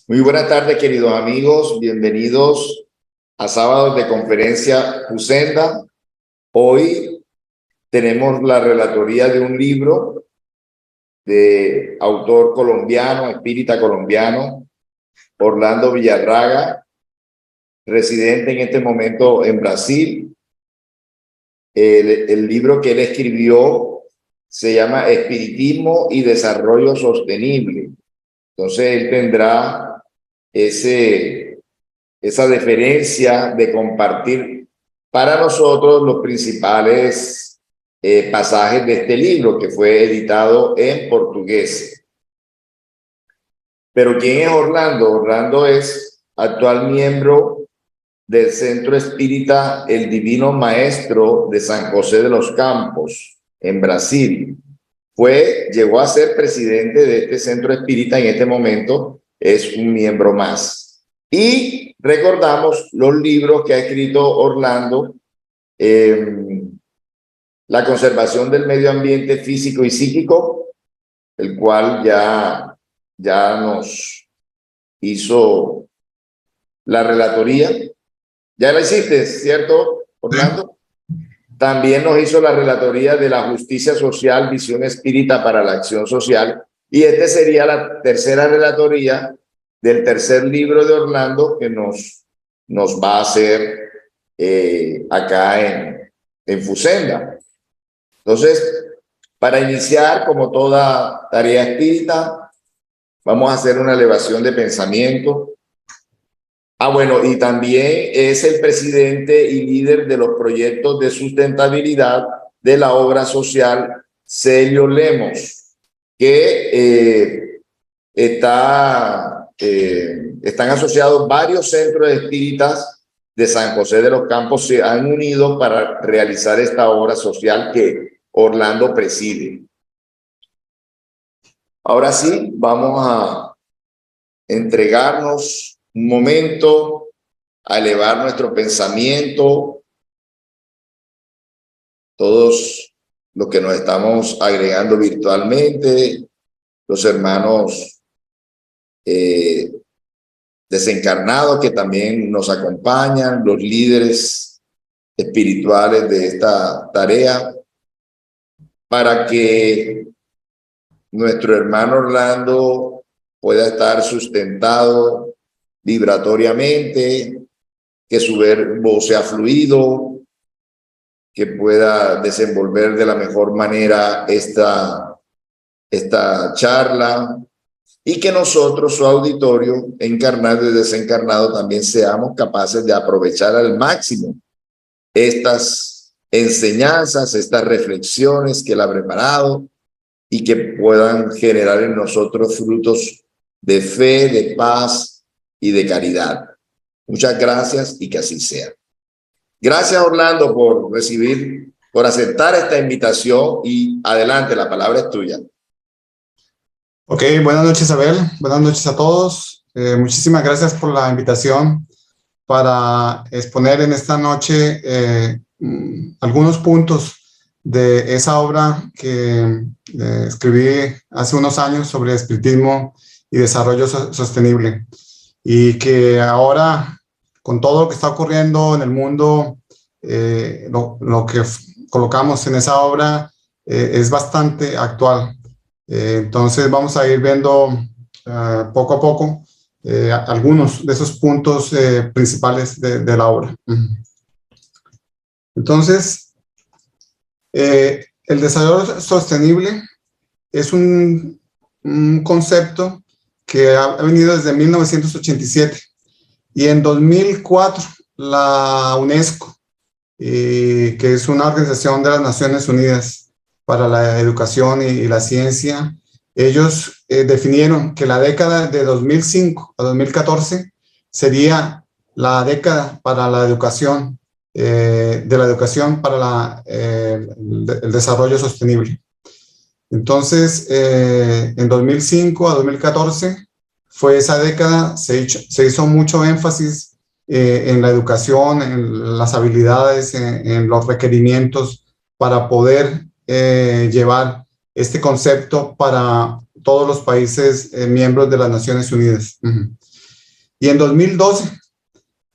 Muy buenas tardes, queridos amigos. Bienvenidos a Sábados de Conferencia FUSENDA. Hoy tenemos la relatoría de un libro de autor colombiano, espírita colombiano, Orlando Villarraga, residente en este momento en Brasil. El libro que él escribió se llama Espiritismo y Desarrollo Sostenible. Entonces él tendrá esa deferencia de compartir para nosotros los principales pasajes de este libro, que fue editado en portugués. Pero ¿quién es Orlando? Orlando es actual miembro del Centro Espírita El Divino Maestro de San José de los Campos, en Brasil. Llegó a ser presidente de este centro espírita. En este momento es un miembro más. Y recordamos los libros que ha escrito Orlando: La conservación del medio ambiente físico y psíquico, el cual ya nos hizo la relatoría. Ya la hiciste, ¿cierto, Orlando? También nos hizo la relatoría de la justicia social, visión espírita para la acción social. Y esta sería la tercera relatoría del tercer libro de Orlando que nos va a hacer acá en FUSENDA. Entonces, para iniciar, como toda tarea espírita, vamos a hacer una elevación de pensamiento. Bueno, y también es el presidente y líder de los proyectos de sustentabilidad de la obra social Celio Lemos, que están asociados varios centros espíritas de San José de los Campos, se han unido para realizar esta obra social que Orlando preside. Ahora sí, vamos a entregarnos un momento a elevar nuestro pensamiento. Todos los que nos estamos agregando virtualmente, los hermanos desencarnados que también nos acompañan, los líderes espirituales de esta tarea, para que nuestro hermano Orlando pueda estar sustentado vibratoriamente, que su verbo sea fluido, que pueda desenvolver de la mejor manera esta charla, y que nosotros, su auditorio, encarnado y desencarnado, también seamos capaces de aprovechar al máximo estas enseñanzas, estas reflexiones que él ha preparado, y que puedan generar en nosotros frutos de fe, de paz y de caridad. Muchas gracias y que así sea. Gracias, Orlando, por aceptar esta invitación, y adelante, la palabra es tuya. Ok, buenas noches, Abel. Buenas noches a todos. Muchísimas gracias por la invitación para exponer en esta noche algunos puntos de esa obra que escribí hace unos años sobre espiritismo y desarrollo sostenible, y que ahora, con todo lo que está ocurriendo en el mundo, lo que colocamos en esa obra es bastante actual. Entonces vamos a ir viendo poco a poco algunos de esos puntos principales de la obra. Entonces, el desarrollo sostenible es un concepto que ha venido desde 1987, y en 2004 la UNESCO, que es una organización de las Naciones Unidas para la educación y la ciencia, ellos definieron que la década de 2005 a 2014 sería la década para la educación, para el desarrollo sostenible. Entonces, en 2005 a 2014 fue esa década. Se hizo mucho énfasis en la educación, en las habilidades, en los requerimientos para poder llevar este concepto para todos los países miembros de las Naciones Unidas. Y en 2012,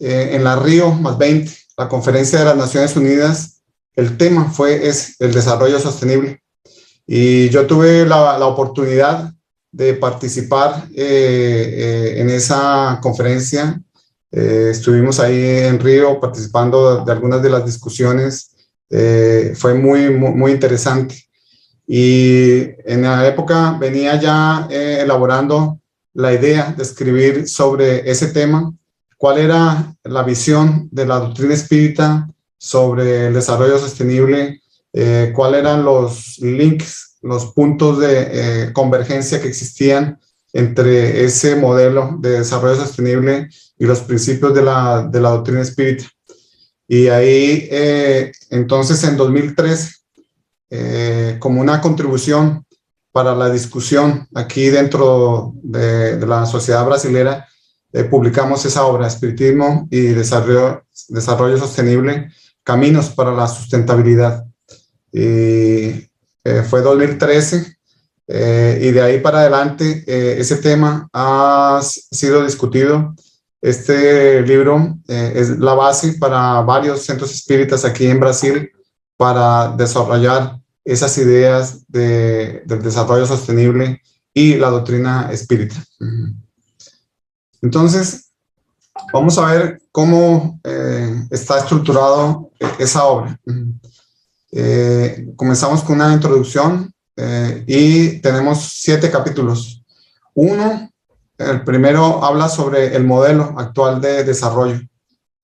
en la Río +20, la Conferencia de las Naciones Unidas, el tema es el desarrollo sostenible. Y yo tuve la oportunidad de participar en esa conferencia. Estuvimos ahí en Río participando de algunas de las discusiones. Fue muy interesante. Y en la época venía ya elaborando la idea de escribir sobre ese tema, cuál era la visión de la doctrina espírita sobre el desarrollo sostenible, cuáles eran los links, los puntos de convergencia que existían entre ese modelo de desarrollo sostenible y los principios de la doctrina espírita. Y ahí, entonces, en 2013, como una contribución para la discusión aquí dentro de la sociedad brasilera, publicamos esa obra, Espiritismo y Desarrollo Sostenible, Caminos para la Sustentabilidad. Y fue 2013, y de ahí para adelante ese tema ha sido discutido. Este libro es la base para varios centros espíritas aquí en Brasil para desarrollar esas ideas del desarrollo sostenible y la doctrina espírita. Entonces, vamos a ver cómo está estructurado esa obra. Comenzamos con una introducción y tenemos 7 capítulos. El primero habla sobre el modelo actual de desarrollo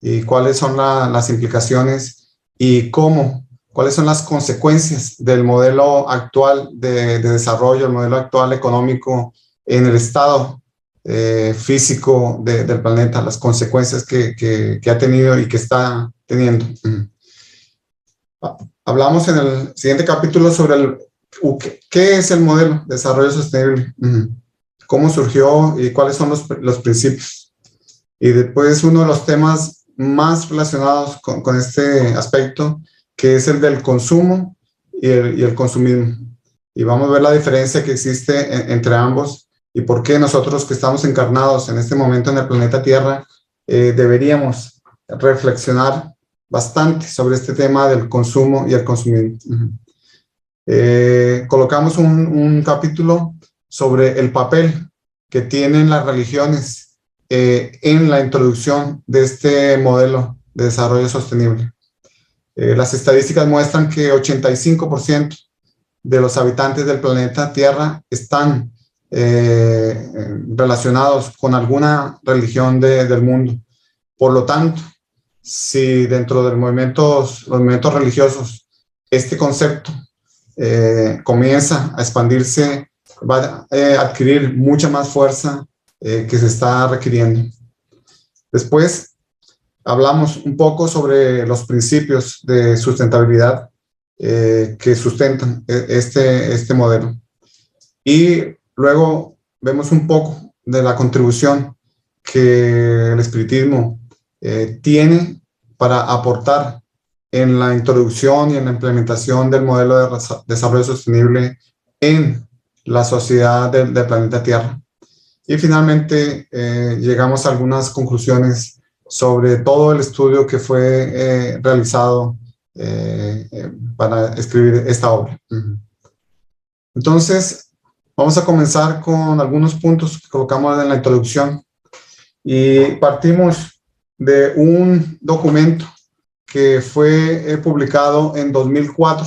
y cuáles son las implicaciones y cuáles son las consecuencias del modelo actual de desarrollo, el modelo actual económico en el estado físico del planeta, las consecuencias que ha tenido y que está teniendo. Hablamos en el siguiente capítulo sobre qué es el modelo de desarrollo sostenible, cómo surgió y cuáles son los principios. Y después uno de los temas más relacionados con este aspecto, que es el del consumo y el consumismo. Y vamos a ver la diferencia que existe entre ambos y por qué nosotros que estamos encarnados en este momento en el planeta Tierra deberíamos reflexionar bastante sobre este tema del consumo y el consumismo. Colocamos un capítulo sobre el papel que tienen las religiones en la introducción de este modelo de desarrollo sostenible. Las estadísticas muestran que 85% de los habitantes del planeta Tierra están relacionados con alguna religión del mundo. Por lo tanto, si dentro de los movimientos religiosos este concepto comienza a expandirse, va a adquirir mucha más fuerza que se está requiriendo. Después hablamos un poco sobre los principios de sustentabilidad que sustentan este modelo. Y luego vemos un poco de la contribución que el espiritismo tiene para aportar en la introducción y en la implementación del modelo de desarrollo sostenible en la sociedad del planeta Tierra. Y finalmente llegamos a algunas conclusiones sobre todo el estudio que fue realizado para escribir esta obra. Entonces, vamos a comenzar con algunos puntos que colocamos en la introducción y partimos de un documento que fue publicado en 2004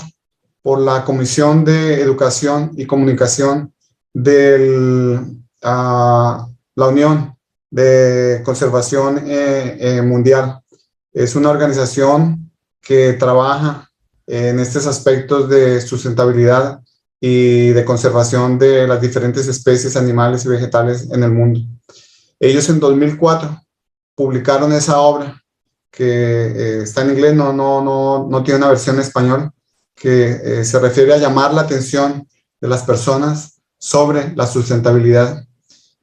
por la Comisión de Educación y Comunicación de la Unión de Conservación Mundial. Es una organización que trabaja en estos aspectos de sustentabilidad y de conservación de las diferentes especies animales y vegetales en el mundo. Ellos en 2004 publicaron esa obra que está en inglés, no tiene una versión en español, que se refiere a llamar la atención de las personas sobre la sustentabilidad.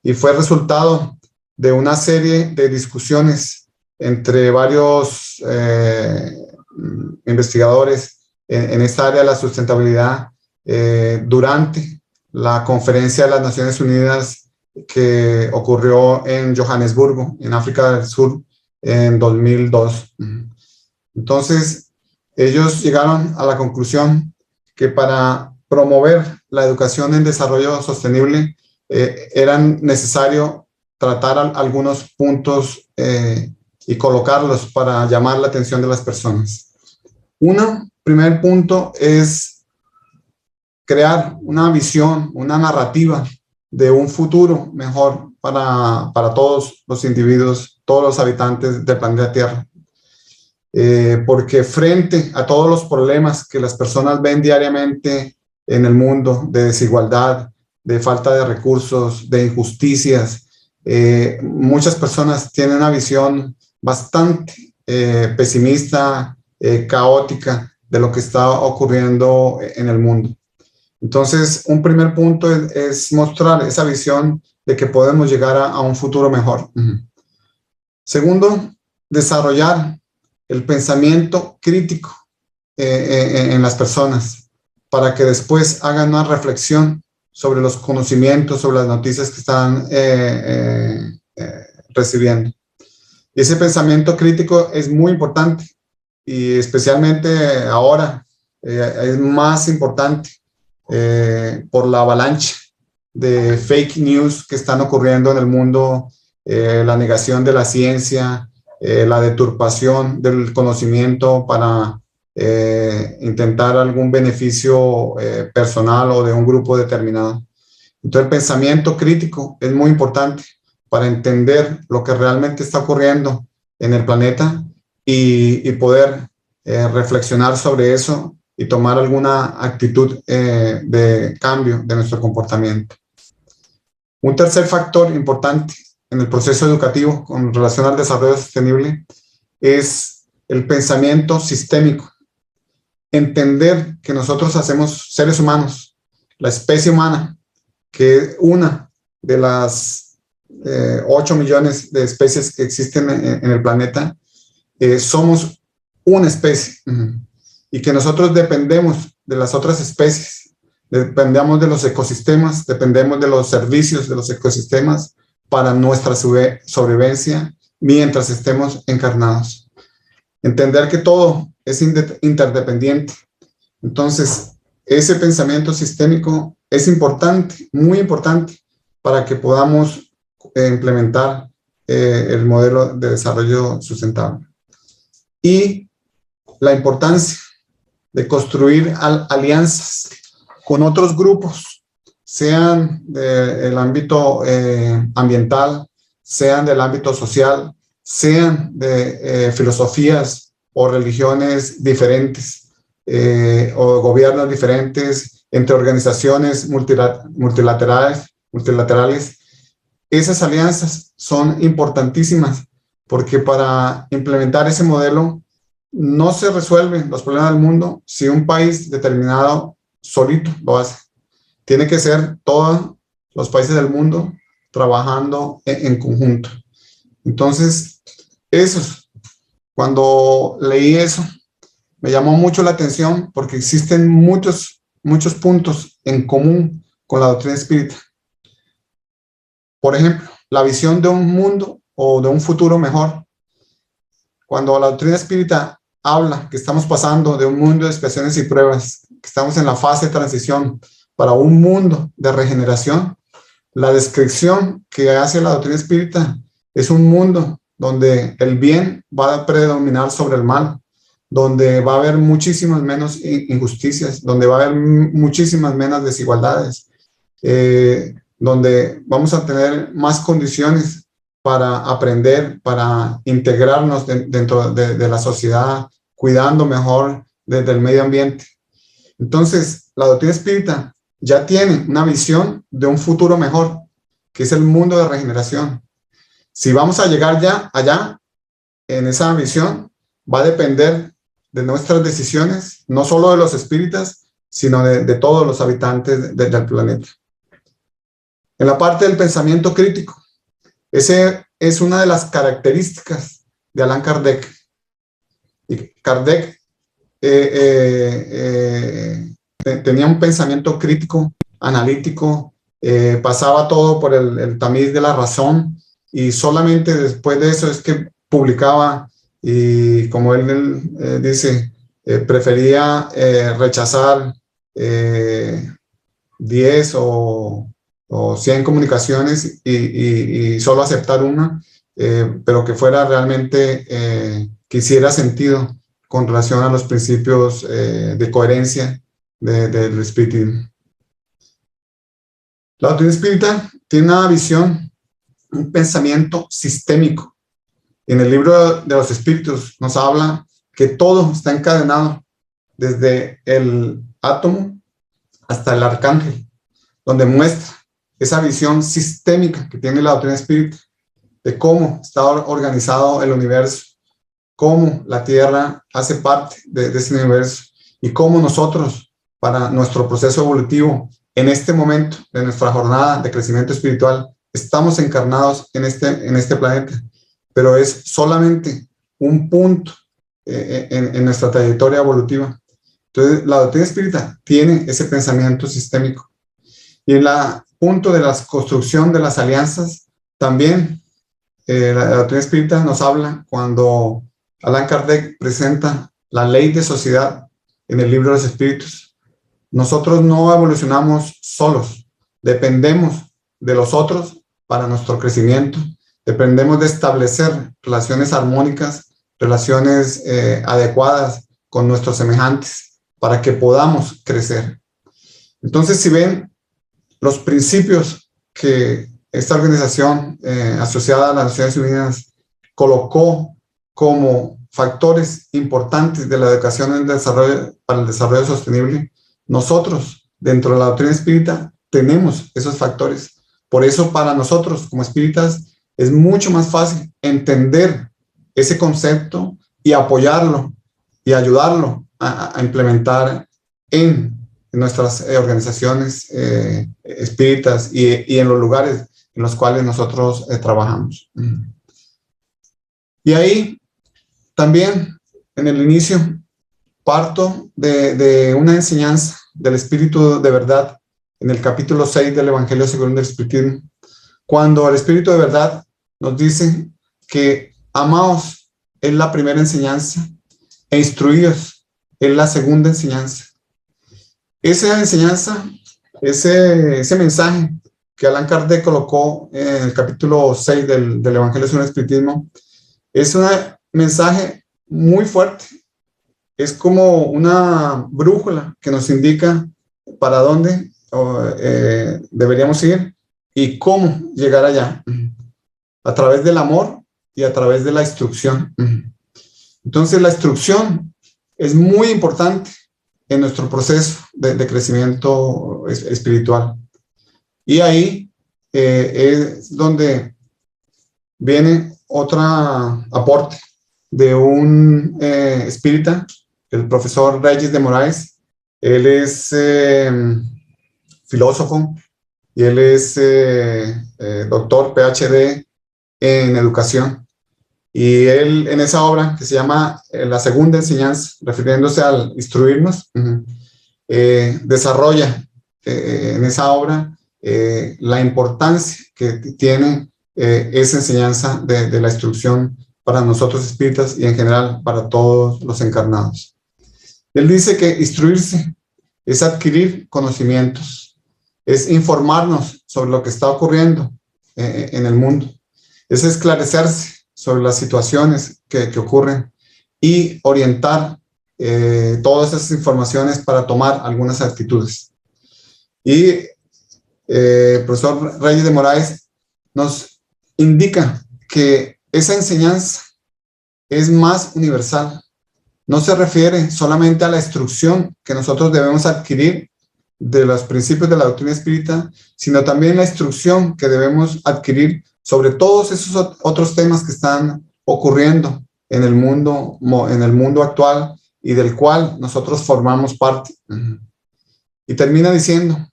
Y fue resultado de una serie de discusiones entre varios investigadores en esta área de la sustentabilidad durante la conferencia de las Naciones Unidas que ocurrió en Johannesburgo, en África del Sur, en 2002. Entonces, ellos llegaron a la conclusión que para promover la educación en desarrollo sostenible era necesario tratar algunos puntos y colocarlos para llamar la atención de las personas. Primer punto es crear una visión, una narrativa de un futuro mejor para todos los individuos, todos los habitantes del planeta Tierra. Porque frente a todos los problemas que las personas ven diariamente en el mundo, de desigualdad, de falta de recursos, de injusticias, muchas personas tienen una visión bastante pesimista, caótica de lo que está ocurriendo en el mundo. Entonces, un primer punto es mostrar esa visión de que podemos llegar a un futuro mejor. Segundo, desarrollar el pensamiento crítico en las personas para que después hagan una reflexión sobre los conocimientos, sobre las noticias que están recibiendo. Ese pensamiento crítico es muy importante y especialmente ahora es más importante por la avalancha de fake news que están ocurriendo en el mundo, la negación de la ciencia, la deturpación del conocimiento para intentar algún beneficio personal o de un grupo determinado. Entonces, el pensamiento crítico es muy importante para entender lo que realmente está ocurriendo en el planeta y poder reflexionar sobre eso y tomar alguna actitud de cambio de nuestro comportamiento. Un tercer factor importante en el proceso educativo con relación al desarrollo sostenible es el pensamiento sistémico. Entender que nosotros hacemos seres humanos, la especie humana, que es una de las 8 millones de especies que existen en el planeta, somos una especie y que nosotros dependemos de las otras especies, dependemos de los ecosistemas, dependemos de los servicios de los ecosistemas para nuestra sobrevivencia mientras estemos encarnados. Entender que todo es interdependiente. Entonces, ese pensamiento sistémico es importante, muy importante, para que podamos implementar el modelo de desarrollo sustentable. Y la importancia de construir alianzas con otros grupos, sean del ámbito ambiental, sean del ámbito social, sean de filosofías o religiones diferentes, o gobiernos diferentes, entre organizaciones multilaterales. Esas alianzas son importantísimas porque para implementar ese modelo no se resuelven los problemas del mundo si un país determinado solito lo hace. Tiene que ser todos los países del mundo trabajando en conjunto. Entonces, cuando leí eso, me llamó mucho la atención porque existen muchos puntos en común con la doctrina espírita. Por ejemplo, la visión de un mundo o de un futuro mejor. Cuando la doctrina espírita habla que estamos pasando de un mundo de expiaciones y pruebas, que estamos en la fase de transición para un mundo de regeneración, la descripción que hace la doctrina espírita es un mundo donde el bien va a predominar sobre el mal, donde va a haber muchísimas menos injusticias, donde va a haber muchísimas menos desigualdades, donde vamos a tener más condiciones para aprender, para integrarnos dentro de la sociedad, cuidando mejor del medio ambiente. Entonces, la doctrina espírita ya tiene una visión de un futuro mejor, que es el mundo de regeneración. Si vamos a llegar ya allá, en esa visión, va a depender de nuestras decisiones, no solo de los espíritas, sino de todos los habitantes del planeta. En la parte del pensamiento crítico, ese es una de las características de Allan Kardec. Y Kardec tenía un pensamiento crítico analítico, pasaba todo por el tamiz de la razón, y solamente después de eso es que publicaba, y como él dice, prefería rechazar 10 o 100 comunicaciones y solo aceptar una, pero que fuera realmente, que hiciera sentido con relación a los principios de coherencia del espiritismo. La doctrina espírita tiene una visión, un pensamiento sistémico. En el libro de los espíritus nos habla que todo está encadenado desde el átomo hasta el arcángel, donde muestra esa visión sistémica que tiene la doctrina espírita de cómo está organizado el universo, cómo la Tierra hace parte de ese universo y cómo nosotros, para nuestro proceso evolutivo, en este momento de nuestra jornada de crecimiento espiritual, estamos encarnados en este planeta, pero es solamente un punto en nuestra trayectoria evolutiva. Entonces, la doctrina espírita tiene ese pensamiento sistémico. Y en el punto de la construcción de las alianzas, también la doctrina espírita nos habla cuando Allan Kardec presenta la ley de sociedad en el libro de los espíritus. Nosotros no evolucionamos solos, dependemos de los otros para nuestro crecimiento, dependemos de establecer relaciones armónicas, relaciones adecuadas con nuestros semejantes para que podamos crecer. Entonces, si ven los principios que esta organización asociada a las Naciones Unidas colocó como factores importantes de la educación en el desarrollo, para el desarrollo sostenible, nosotros, dentro de la doctrina espírita, tenemos esos factores. Por eso, para nosotros, como espíritas, es mucho más fácil entender ese concepto y apoyarlo y ayudarlo a implementar en nuestras organizaciones espíritas y en los lugares en los cuales nosotros trabajamos. Y ahí también, en el inicio, parto de una enseñanza del Espíritu de Verdad en el capítulo 6 del Evangelio según el Espiritismo, cuando el Espíritu de Verdad nos dice que amaos es la primera enseñanza e instruíos es la segunda enseñanza. Esa enseñanza, ese mensaje que Allan Kardec colocó en el capítulo 6 del Evangelio según el Espiritismo, es un mensaje muy fuerte. Es como una brújula que nos indica para dónde deberíamos ir y cómo llegar allá, a través del amor y a través de la instrucción. Entonces, la instrucción es muy importante en nuestro proceso de crecimiento espiritual. Y ahí es donde viene otro aporte de un espírita, el profesor Reyes de Moraes. Él es filósofo y él es doctor PhD en educación. Y él, en esa obra que se llama La Segunda Enseñanza, refiriéndose al instruirnos, desarrolla en esa obra la importancia que tiene esa enseñanza de la instrucción para nosotros espíritas y en general para todos los encarnados. Él dice que instruirse es adquirir conocimientos, es informarnos sobre lo que está ocurriendo en el mundo, es esclarecerse sobre las situaciones que ocurren y orientar todas esas informaciones para tomar algunas actitudes. Y el profesor Reyes de Moraes nos indica que esa enseñanza es más universal. No se refiere solamente a la instrucción que nosotros debemos adquirir de los principios de la doctrina espírita, sino también la instrucción que debemos adquirir sobre todos esos otros temas que están ocurriendo en el mundo actual y del cual nosotros formamos parte. Y termina diciendo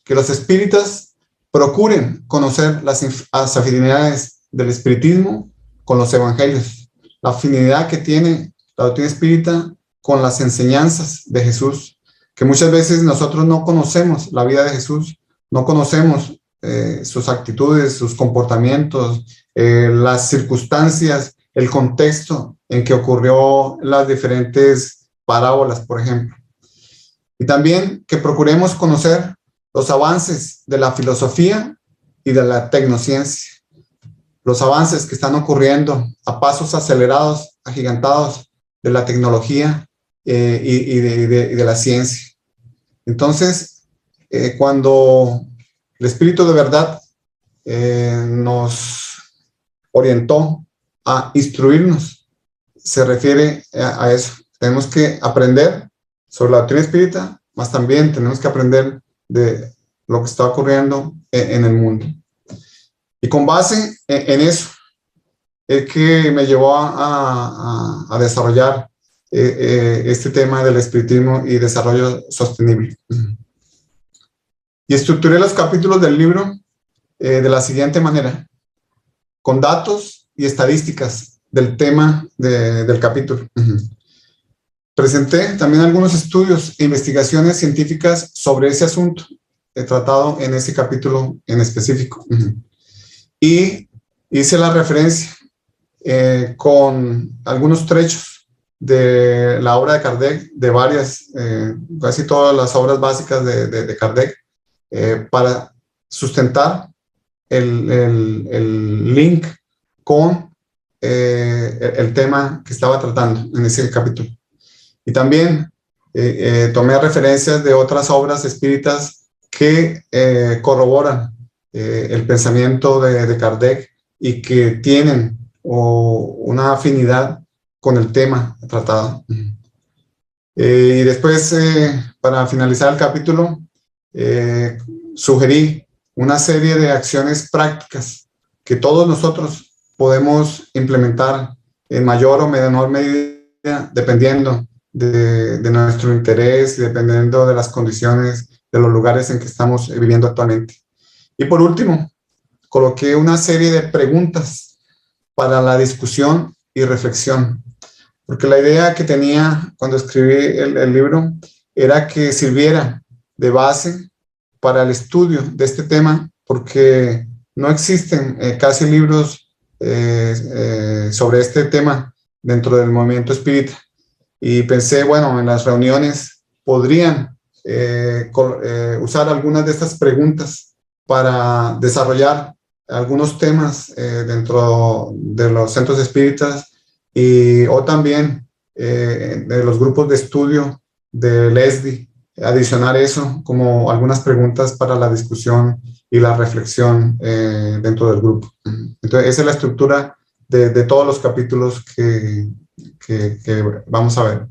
que los espíritas procuren conocer las afinidades del espiritismo con los evangelios, la afinidad que tiene la doctrina espírita con las enseñanzas de Jesús, que muchas veces nosotros no conocemos la vida de Jesús, no conocemos sus actitudes, sus comportamientos, las circunstancias, el contexto en que ocurrió las diferentes parábolas, por ejemplo. Y también que procuremos conocer los avances de la filosofía y de la tecnociencia, los avances que están ocurriendo a pasos acelerados, agigantados de la tecnología y de la ciencia. Entonces, cuando el Espíritu de verdad nos orientó a instruirnos, se refiere a eso. Tenemos que aprender sobre la doctrina espírita, más también tenemos que aprender de lo que está ocurriendo en el mundo. Y con base en eso, es que me llevó a desarrollar este tema del espiritismo y desarrollo sostenible. Y estructuré los capítulos del libro de la siguiente manera, con datos y estadísticas del tema del capítulo. Presenté también algunos estudios e investigaciones científicas sobre ese asunto, tratado en ese capítulo en específico. Y hice la referencia con algunos trechos de la obra de Kardec, de varias, casi todas las obras básicas de Kardec, para sustentar el link con el tema que estaba tratando en ese capítulo. Y también tomé referencias de otras obras espíritas que corroboran el pensamiento de Kardec y que tienen una afinidad con el tema tratado. Y después, para finalizar el capítulo, sugerí una serie de acciones prácticas que todos nosotros podemos implementar en mayor o menor medida, dependiendo de nuestro interés y dependiendo de las condiciones de los lugares en que estamos viviendo actualmente. Y por último, coloqué una serie de preguntas para la discusión y reflexión, porque la idea que tenía cuando escribí el libro era que sirviera de base para el estudio de este tema, porque no existen casi libros sobre este tema dentro del movimiento espírita. Y pensé, bueno, en las reuniones podrían usar algunas de estas preguntas para desarrollar algunos temas dentro de los centros espíritas o también de los grupos de estudio de LESDI, adicionar eso como algunas preguntas para la discusión y la reflexión dentro del grupo. Entonces, esa es la estructura de todos los capítulos que vamos a ver.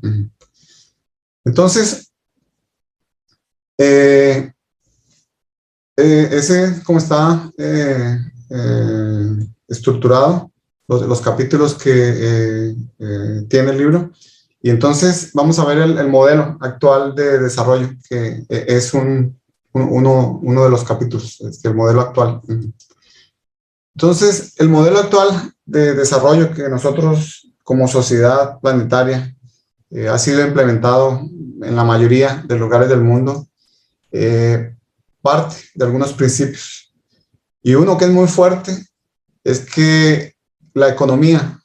Entonces, ese es como está estructurado, los capítulos que tiene el libro. Y entonces vamos a ver el modelo actual de desarrollo, que es uno de los capítulos, el modelo actual. Entonces, el modelo actual de desarrollo que nosotros como sociedad planetaria ha sido implementado en la mayoría de lugares del mundo, parte de algunos principios. Y uno que es muy fuerte es que la economía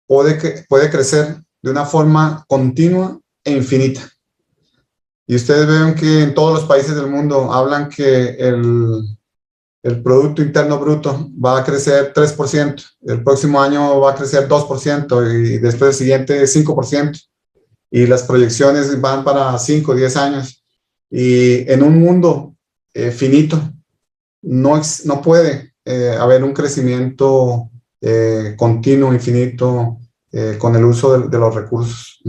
puede crecer de una forma continua e infinita. Y ustedes ven que en todos los países del mundo hablan que el Producto Interno Bruto va a crecer 3%, el próximo año va a crecer 2% y después el siguiente 5%. Y las proyecciones van para 5 o 10 años. Y en un mundo finito no puede haber un crecimiento continuo, infinito, con el uso de los recursos.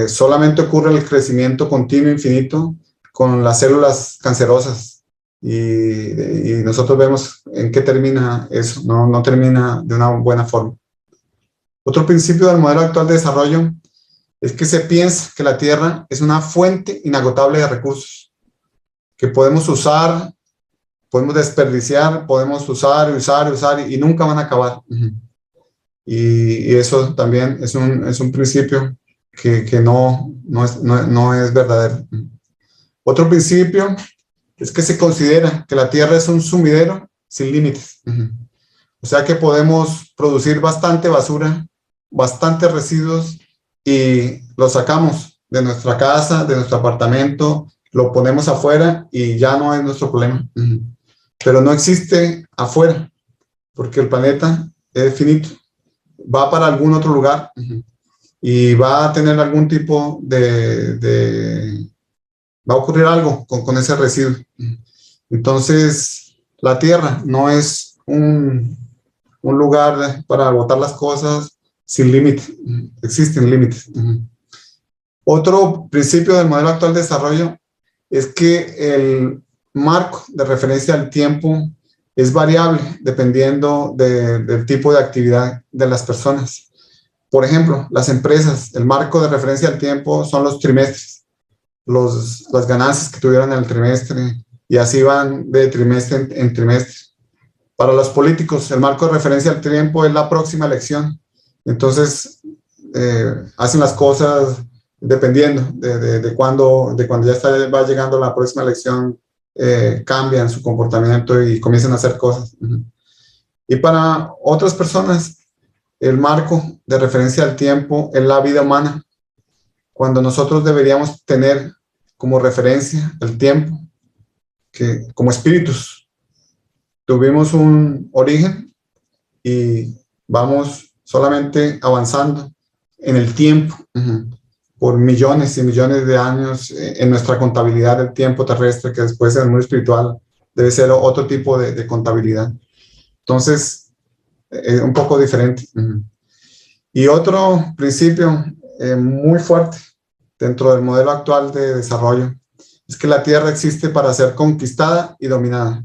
Solamente ocurre el crecimiento continuo, infinito, con las células cancerosas. Y nosotros vemos en qué termina eso, no termina de una buena forma. Otro principio del modelo actual de desarrollo es que se piensa que la Tierra es una fuente inagotable de recursos que podemos usar, podemos desperdiciar, podemos usar y nunca van a acabar. Y eso también es un principio que no es verdadero. Otro principio es que se considera que la Tierra es un sumidero sin límites. O sea que podemos producir bastante basura, bastantes residuos y los sacamos de nuestra casa, de nuestro apartamento, lo ponemos afuera y ya no es nuestro problema. Pero no existe afuera, porque el planeta es finito. Va para algún otro lugar y va a tener algún tipo va a ocurrir algo con ese residuo. Entonces, la Tierra no es un lugar para botar las cosas sin límite. Existen límites. Otro principio del modelo actual de desarrollo es que el marco de referencia al tiempo es variable dependiendo del tipo de actividad de las personas. Por ejemplo, las empresas, el marco de referencia al tiempo son los trimestres, las ganancias que tuvieron en el trimestre, y así van de trimestre en trimestre. Para los políticos, el marco de referencia al tiempo es la próxima elección. Entonces, hacen las cosas dependiendo de cuando ya va llegando la próxima elección, cambian su comportamiento y comienzan a hacer cosas. Y para otras personas, el marco de referencia al tiempo es la vida humana, cuando nosotros deberíamos tener como referencia el tiempo, que como espíritus tuvimos un origen y vamos solamente avanzando en el tiempo por millones y millones de años en nuestra contabilidad del tiempo terrestre, que después en el mundo espiritual debe ser otro tipo de contabilidad. Entonces, es un poco diferente. Y otro principio muy fuerte dentro del modelo actual de desarrollo es que la Tierra existe para ser conquistada y dominada.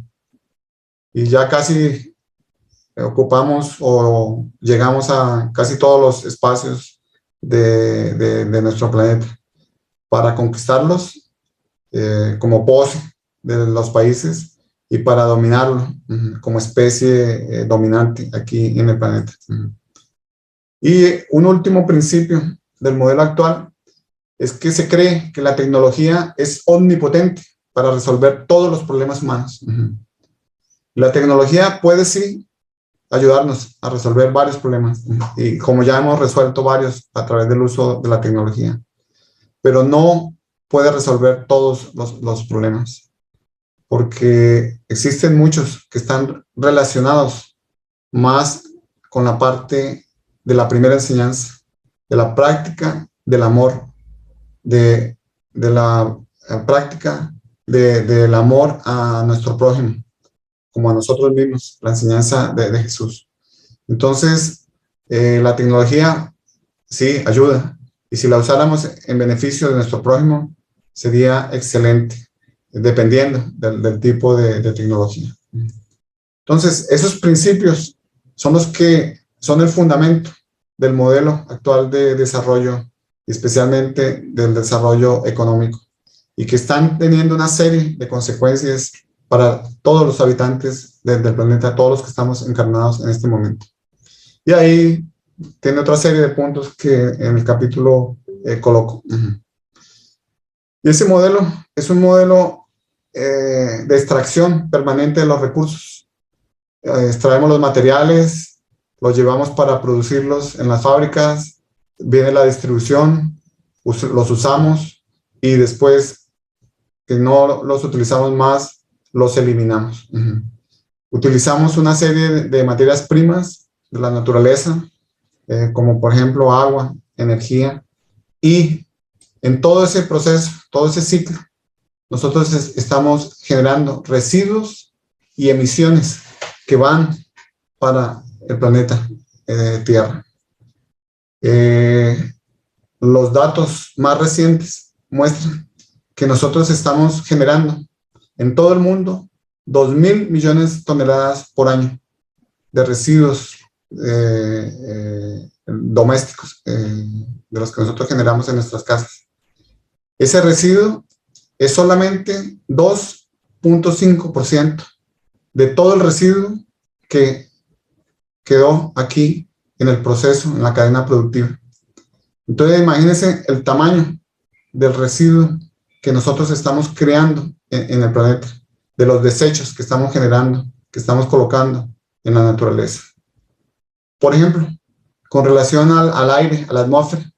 Y ya casi ocupamos o llegamos a casi todos los espacios de nuestro planeta. Para conquistarlos como pose de los países y para dominarlo como especie dominante aquí en el planeta. Y un último principio del modelo actual es que se cree que la tecnología es omnipotente para resolver todos los problemas humanos. La tecnología puede sí ayudarnos a resolver varios problemas, y como ya hemos resuelto varios a través del uso de la tecnología, pero no puede resolver todos los problemas, porque existen muchos que están relacionados más con la parte de la primera enseñanza, de la práctica del amor, de la práctica del amor a nuestro prójimo, como a nosotros mismos, la enseñanza de Jesús. Entonces, la tecnología sí ayuda, y si la usáramos en beneficio de nuestro prójimo, sería excelente, dependiendo del tipo de tecnología. Entonces, esos principios son los que son el fundamento del modelo actual de desarrollo, especialmente del desarrollo económico, y que están teniendo una serie de consecuencias para todos los habitantes del planeta, todos los que estamos encarnados en este momento. Y ahí tiene otra serie de puntos que en el capítulo coloco. Y ese modelo es un modelo de extracción permanente de los recursos. Extraemos los materiales, los llevamos para producirlos en las fábricas, viene la distribución, los usamos y después que no los utilizamos más, los eliminamos. Utilizamos una serie de materias primas de la naturaleza, como por ejemplo agua, energía, y en todo ese proceso, todo ese ciclo, nosotros estamos generando residuos y emisiones que van para el planeta Tierra. Los datos más recientes muestran que nosotros estamos generando en todo el mundo 2.000 millones de toneladas por año de residuos domésticos, de los que nosotros generamos en nuestras casas. Ese residuo es solamente 2.5% de todo el residuo que quedó aquí en el proceso, en la cadena productiva. Entonces, imagínense el tamaño del residuo que nosotros estamos creando en el planeta, de los desechos que estamos generando, que estamos colocando en la naturaleza. Por ejemplo, con relación al aire, a la atmósfera,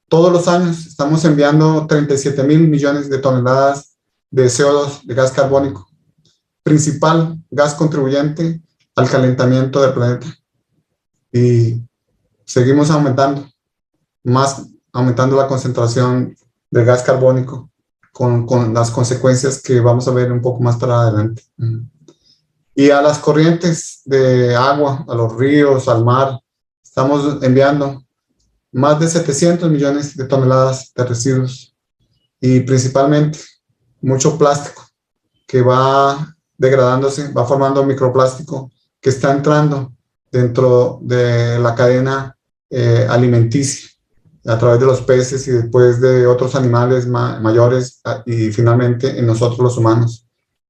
todos los años estamos enviando 37.000 millones de toneladas de CO2, de gas carbónico, principal gas contribuyente al calentamiento del planeta. Y seguimos aumentando la concentración del gas carbónico con las consecuencias que vamos a ver un poco más para adelante. Y a las corrientes de agua, a los ríos, al mar, estamos enviando más de 700 millones de toneladas de residuos y principalmente mucho plástico que va degradándose, va formando microplástico que está entrando dentro de la cadena alimenticia a través de los peces y después de otros animales mayores y finalmente en nosotros los humanos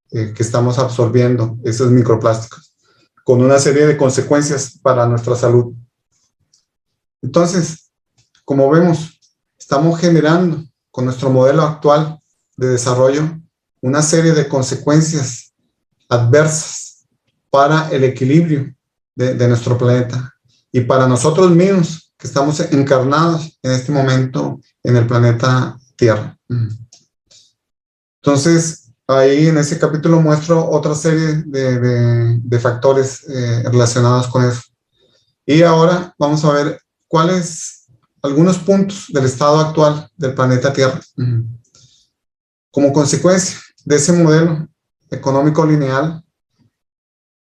que estamos absorbiendo esos microplásticos con una serie de consecuencias para nuestra salud. Entonces, como vemos, estamos generando con nuestro modelo actual de desarrollo una serie de consecuencias adversas para el equilibrio de nuestro planeta y para nosotros mismos que estamos encarnados en este momento en el planeta Tierra. Entonces, ahí en ese capítulo muestro otra serie de factores relacionados con eso. Y ahora vamos a ver algunos puntos del estado actual del planeta Tierra. Como consecuencia de ese modelo económico lineal,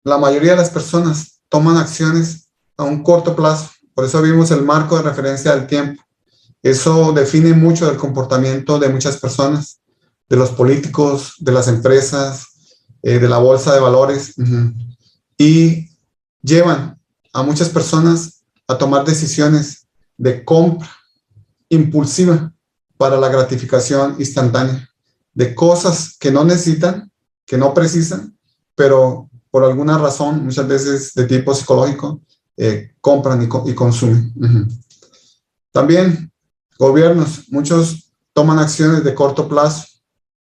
la mayoría de las personas toman acciones a un corto plazo. Por eso vimos el marco de referencia del tiempo. Eso define mucho del comportamiento de muchas personas, de los políticos, de las empresas, de la bolsa de valores, y llevan a muchas personas a tomar decisiones de compra impulsiva para la gratificación instantánea de cosas que no necesitan, que no precisan, pero por alguna razón, muchas veces de tipo psicológico, compran y consumen. También gobiernos, muchos toman acciones de corto plazo,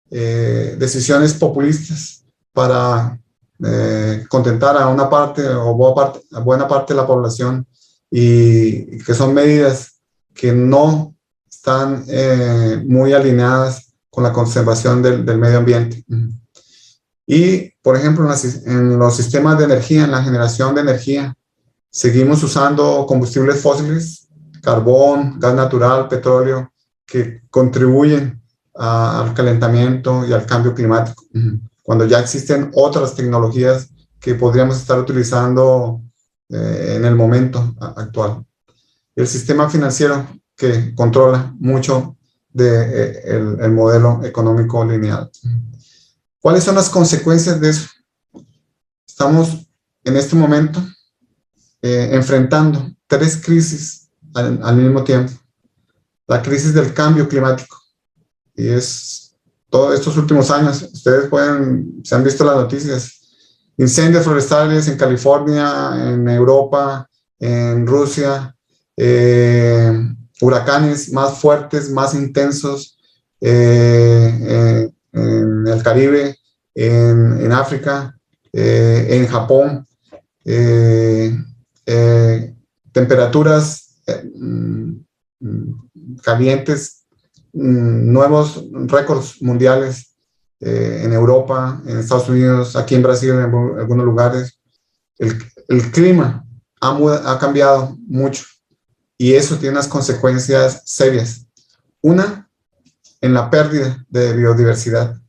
decisiones populistas para contentar a una parte o a buena parte de la población y que son medidas que no están muy alineadas con la conservación del medio ambiente. Y, por ejemplo, en los sistemas de energía, en la generación de energía, seguimos usando combustibles fósiles, carbón, gas natural, petróleo, que contribuyen al calentamiento y al cambio climático, cuando ya existen otras tecnologías que podríamos estar utilizando en el momento actual. El sistema financiero que controla mucho el modelo económico lineal. ¿Cuáles son las consecuencias de eso? Estamos en este momento enfrentando 3 crisis al mismo tiempo. La crisis del cambio climático, y es todos estos últimos años, ustedes se han visto las noticias, incendios forestales en California, en Europa, en Rusia, huracanes más fuertes, más intensos en el Caribe, en África, en Japón, temperaturas calientes, nuevos récords mundiales en Europa, en Estados Unidos, aquí en Brasil, en algunos lugares. El clima ha cambiado mucho y eso tiene unas consecuencias serias. Una, en la pérdida de biodiversidad.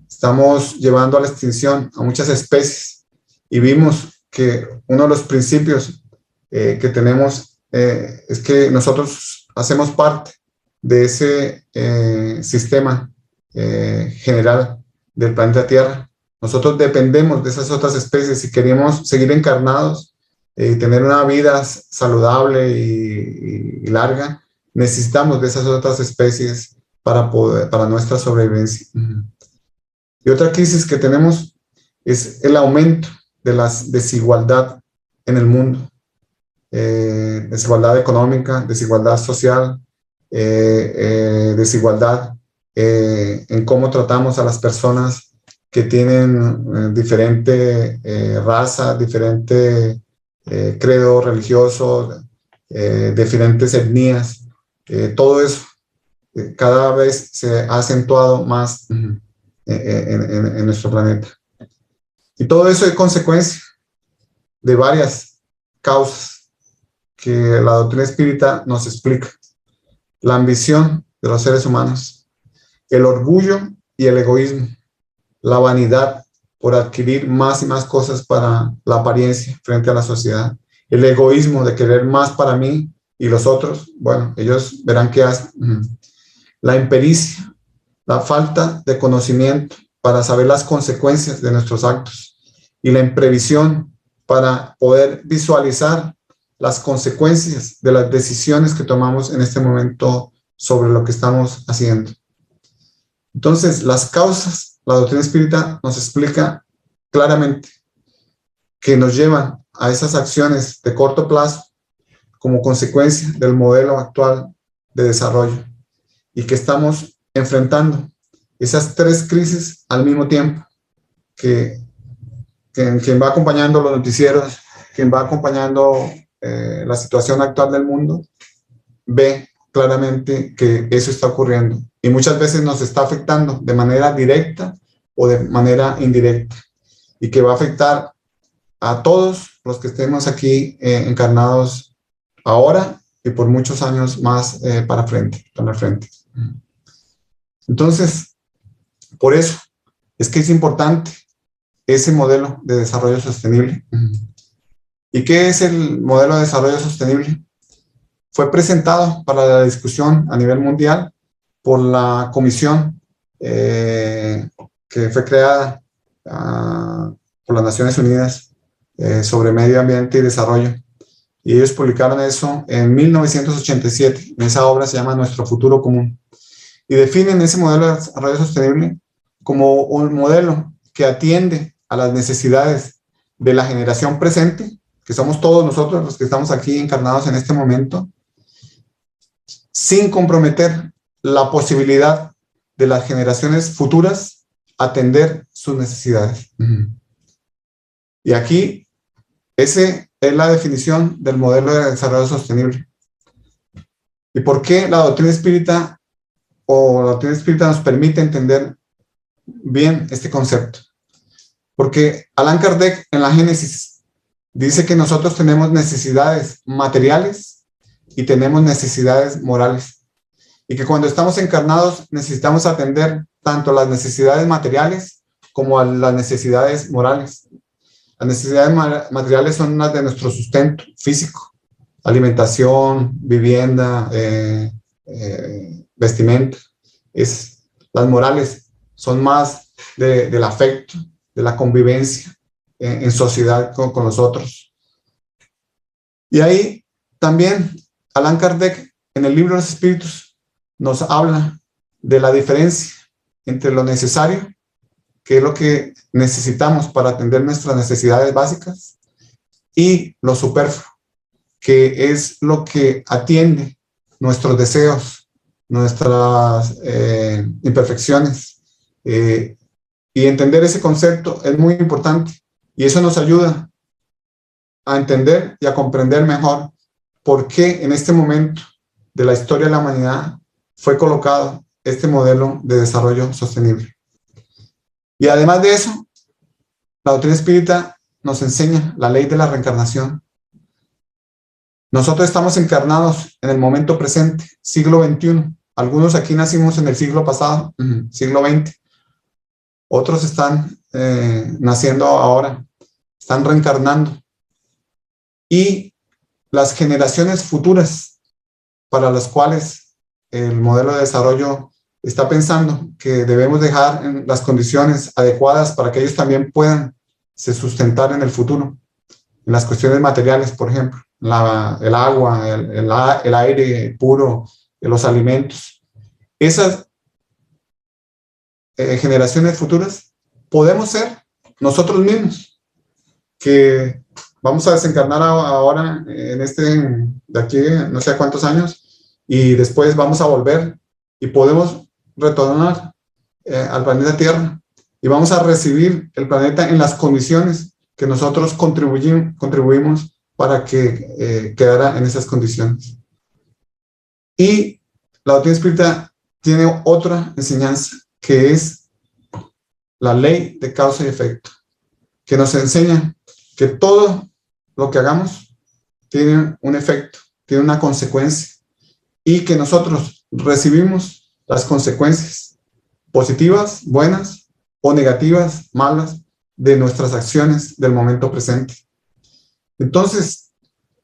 Estamos llevando a la extinción a muchas especies y vimos que uno de los principios que tenemos es que nosotros hacemos parte de ese sistema general del planeta Tierra. Nosotros dependemos de esas otras especies si queremos seguir encarnados y tener una vida saludable y larga. Necesitamos de esas otras especies para nuestra sobrevivencia. Y otra crisis que tenemos es el aumento de la desigualdad en el mundo. Desigualdad económica, desigualdad social, desigualdad en cómo tratamos a las personas que tienen diferente raza, diferente credo religioso, diferentes etnias, todo eso cada vez se ha acentuado más en nuestro planeta. Y todo eso es consecuencia de varias causas que la doctrina espírita nos explica. La ambición de los seres humanos, el orgullo y el egoísmo, la vanidad por adquirir más y más cosas para la apariencia frente a la sociedad, el egoísmo de querer más para mí y los otros, bueno, ellos verán qué hacen. La impericia, la falta de conocimiento para saber las consecuencias de nuestros actos y la imprevisión para poder visualizar las consecuencias de las decisiones que tomamos en este momento sobre lo que estamos haciendo. Entonces, las causas, la doctrina espírita nos explica claramente que nos llevan a esas acciones de corto plazo como consecuencia del modelo actual de desarrollo y que estamos enfrentando esas tres crisis al mismo tiempo, que quien va acompañando los noticieros, quien va acompañando la situación actual del mundo, ve claramente que eso está ocurriendo y muchas veces nos está afectando de manera directa o de manera indirecta y que va a afectar a todos los que estemos aquí encarnados ahora y por muchos años más para frente. Entonces, por eso es que es importante ese modelo de desarrollo sostenible. ¿Y qué es el modelo de desarrollo sostenible? Fue presentado para la discusión a nivel mundial por la comisión que fue creada por las Naciones Unidas sobre Medio Ambiente y Desarrollo. Y ellos publicaron eso en 1987. En esa obra se llama Nuestro Futuro Común. Y definen ese modelo de desarrollo sostenible como un modelo que atiende a las necesidades de la generación presente, que somos todos nosotros los que estamos aquí encarnados en este momento, sin comprometer la posibilidad de las generaciones futuras atender sus necesidades. Y aquí, esa es la definición del modelo de desarrollo sostenible. ¿Y por qué la doctrina espírita nos permite entender bien este concepto? Porque Allan Kardec en la Génesis dice que nosotros tenemos necesidades materiales y tenemos necesidades morales. Y que cuando estamos encarnados necesitamos atender tanto las necesidades materiales como a las necesidades morales. Las necesidades materiales son las de nuestro sustento físico, alimentación, vivienda, vestimenta. Las morales son más del afecto, de la convivencia en sociedad con los otros. Y ahí también Allan Kardec en el libro de los Espíritus nos habla de la diferencia entre lo necesario, que es lo que necesitamos para atender nuestras necesidades básicas, y lo superfluo, que es lo que atiende nuestros deseos, nuestras imperfecciones. Y entender ese concepto es muy importante y eso nos ayuda a entender y a comprender mejor por qué en este momento de la historia de la humanidad fue colocado este modelo de desarrollo sostenible. Y además de eso, la doctrina espírita nos enseña la ley de la reencarnación. Nosotros estamos encarnados en el momento presente, siglo XXI. Algunos aquí nacimos en el siglo pasado, siglo XX. Otros están naciendo ahora, están reencarnando. Y las generaciones futuras para las cuales el modelo de desarrollo está pensando que debemos dejar en las condiciones adecuadas para que ellos también puedan se sustentar en el futuro, en las cuestiones materiales, por ejemplo, el agua, el aire puro, los alimentos. Esas generaciones futuras podemos ser nosotros mismos, que vamos a desencarnar ahora de aquí no sé cuántos años, y después vamos a volver y podemos retornar al planeta Tierra y vamos a recibir el planeta en las condiciones que nosotros contribuimos para que quedara en esas condiciones. Y la doctrina espírita tiene otra enseñanza, que es la ley de causa y efecto, que nos enseña que todo lo que hagamos tiene un efecto, tiene una consecuencia, y que nosotros recibimos las consecuencias positivas, buenas, o negativas, malas, de nuestras acciones del momento presente. Entonces,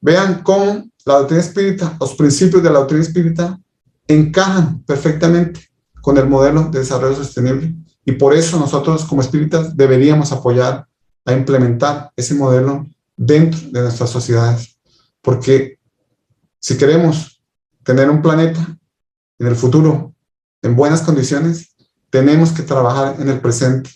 vean cómo la doctrina espírita, los principios de la doctrina espírita encajan perfectamente con el modelo de desarrollo sostenible, y por eso nosotros como espíritas deberíamos apoyar a implementar ese modelo dentro de nuestras sociedades, porque si queremos tener un planeta en el futuro en buenas condiciones, tenemos que trabajar en el presente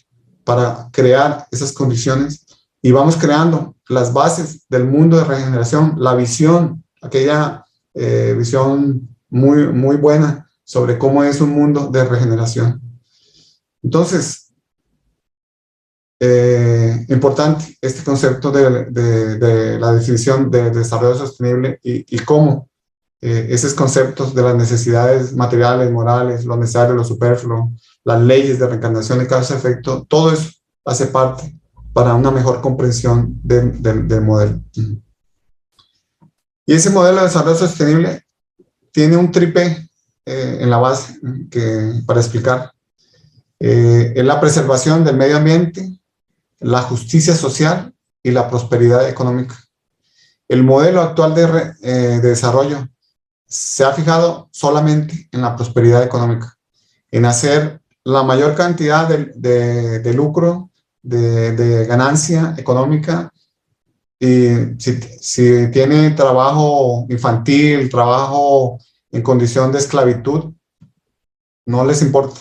para crear esas condiciones, y vamos creando las bases del mundo de regeneración, la visión, aquella visión muy buena sobre cómo es un mundo de regeneración. Entonces, importante este concepto de la definición de desarrollo sostenible, y cómo esos conceptos de las necesidades materiales, morales, lo necesario, lo superfluo, las leyes de reencarnación y causa-efecto, todo eso hace parte para una mejor comprensión del modelo. Y ese modelo de desarrollo sostenible tiene un tripé en la base para explicar. Es la preservación del medio ambiente, la justicia social y la prosperidad económica. El modelo actual de desarrollo se ha fijado solamente en la prosperidad económica, en hacer la mayor cantidad de lucro, de ganancia económica, y si tiene trabajo infantil, trabajo en condición de esclavitud, no les importa.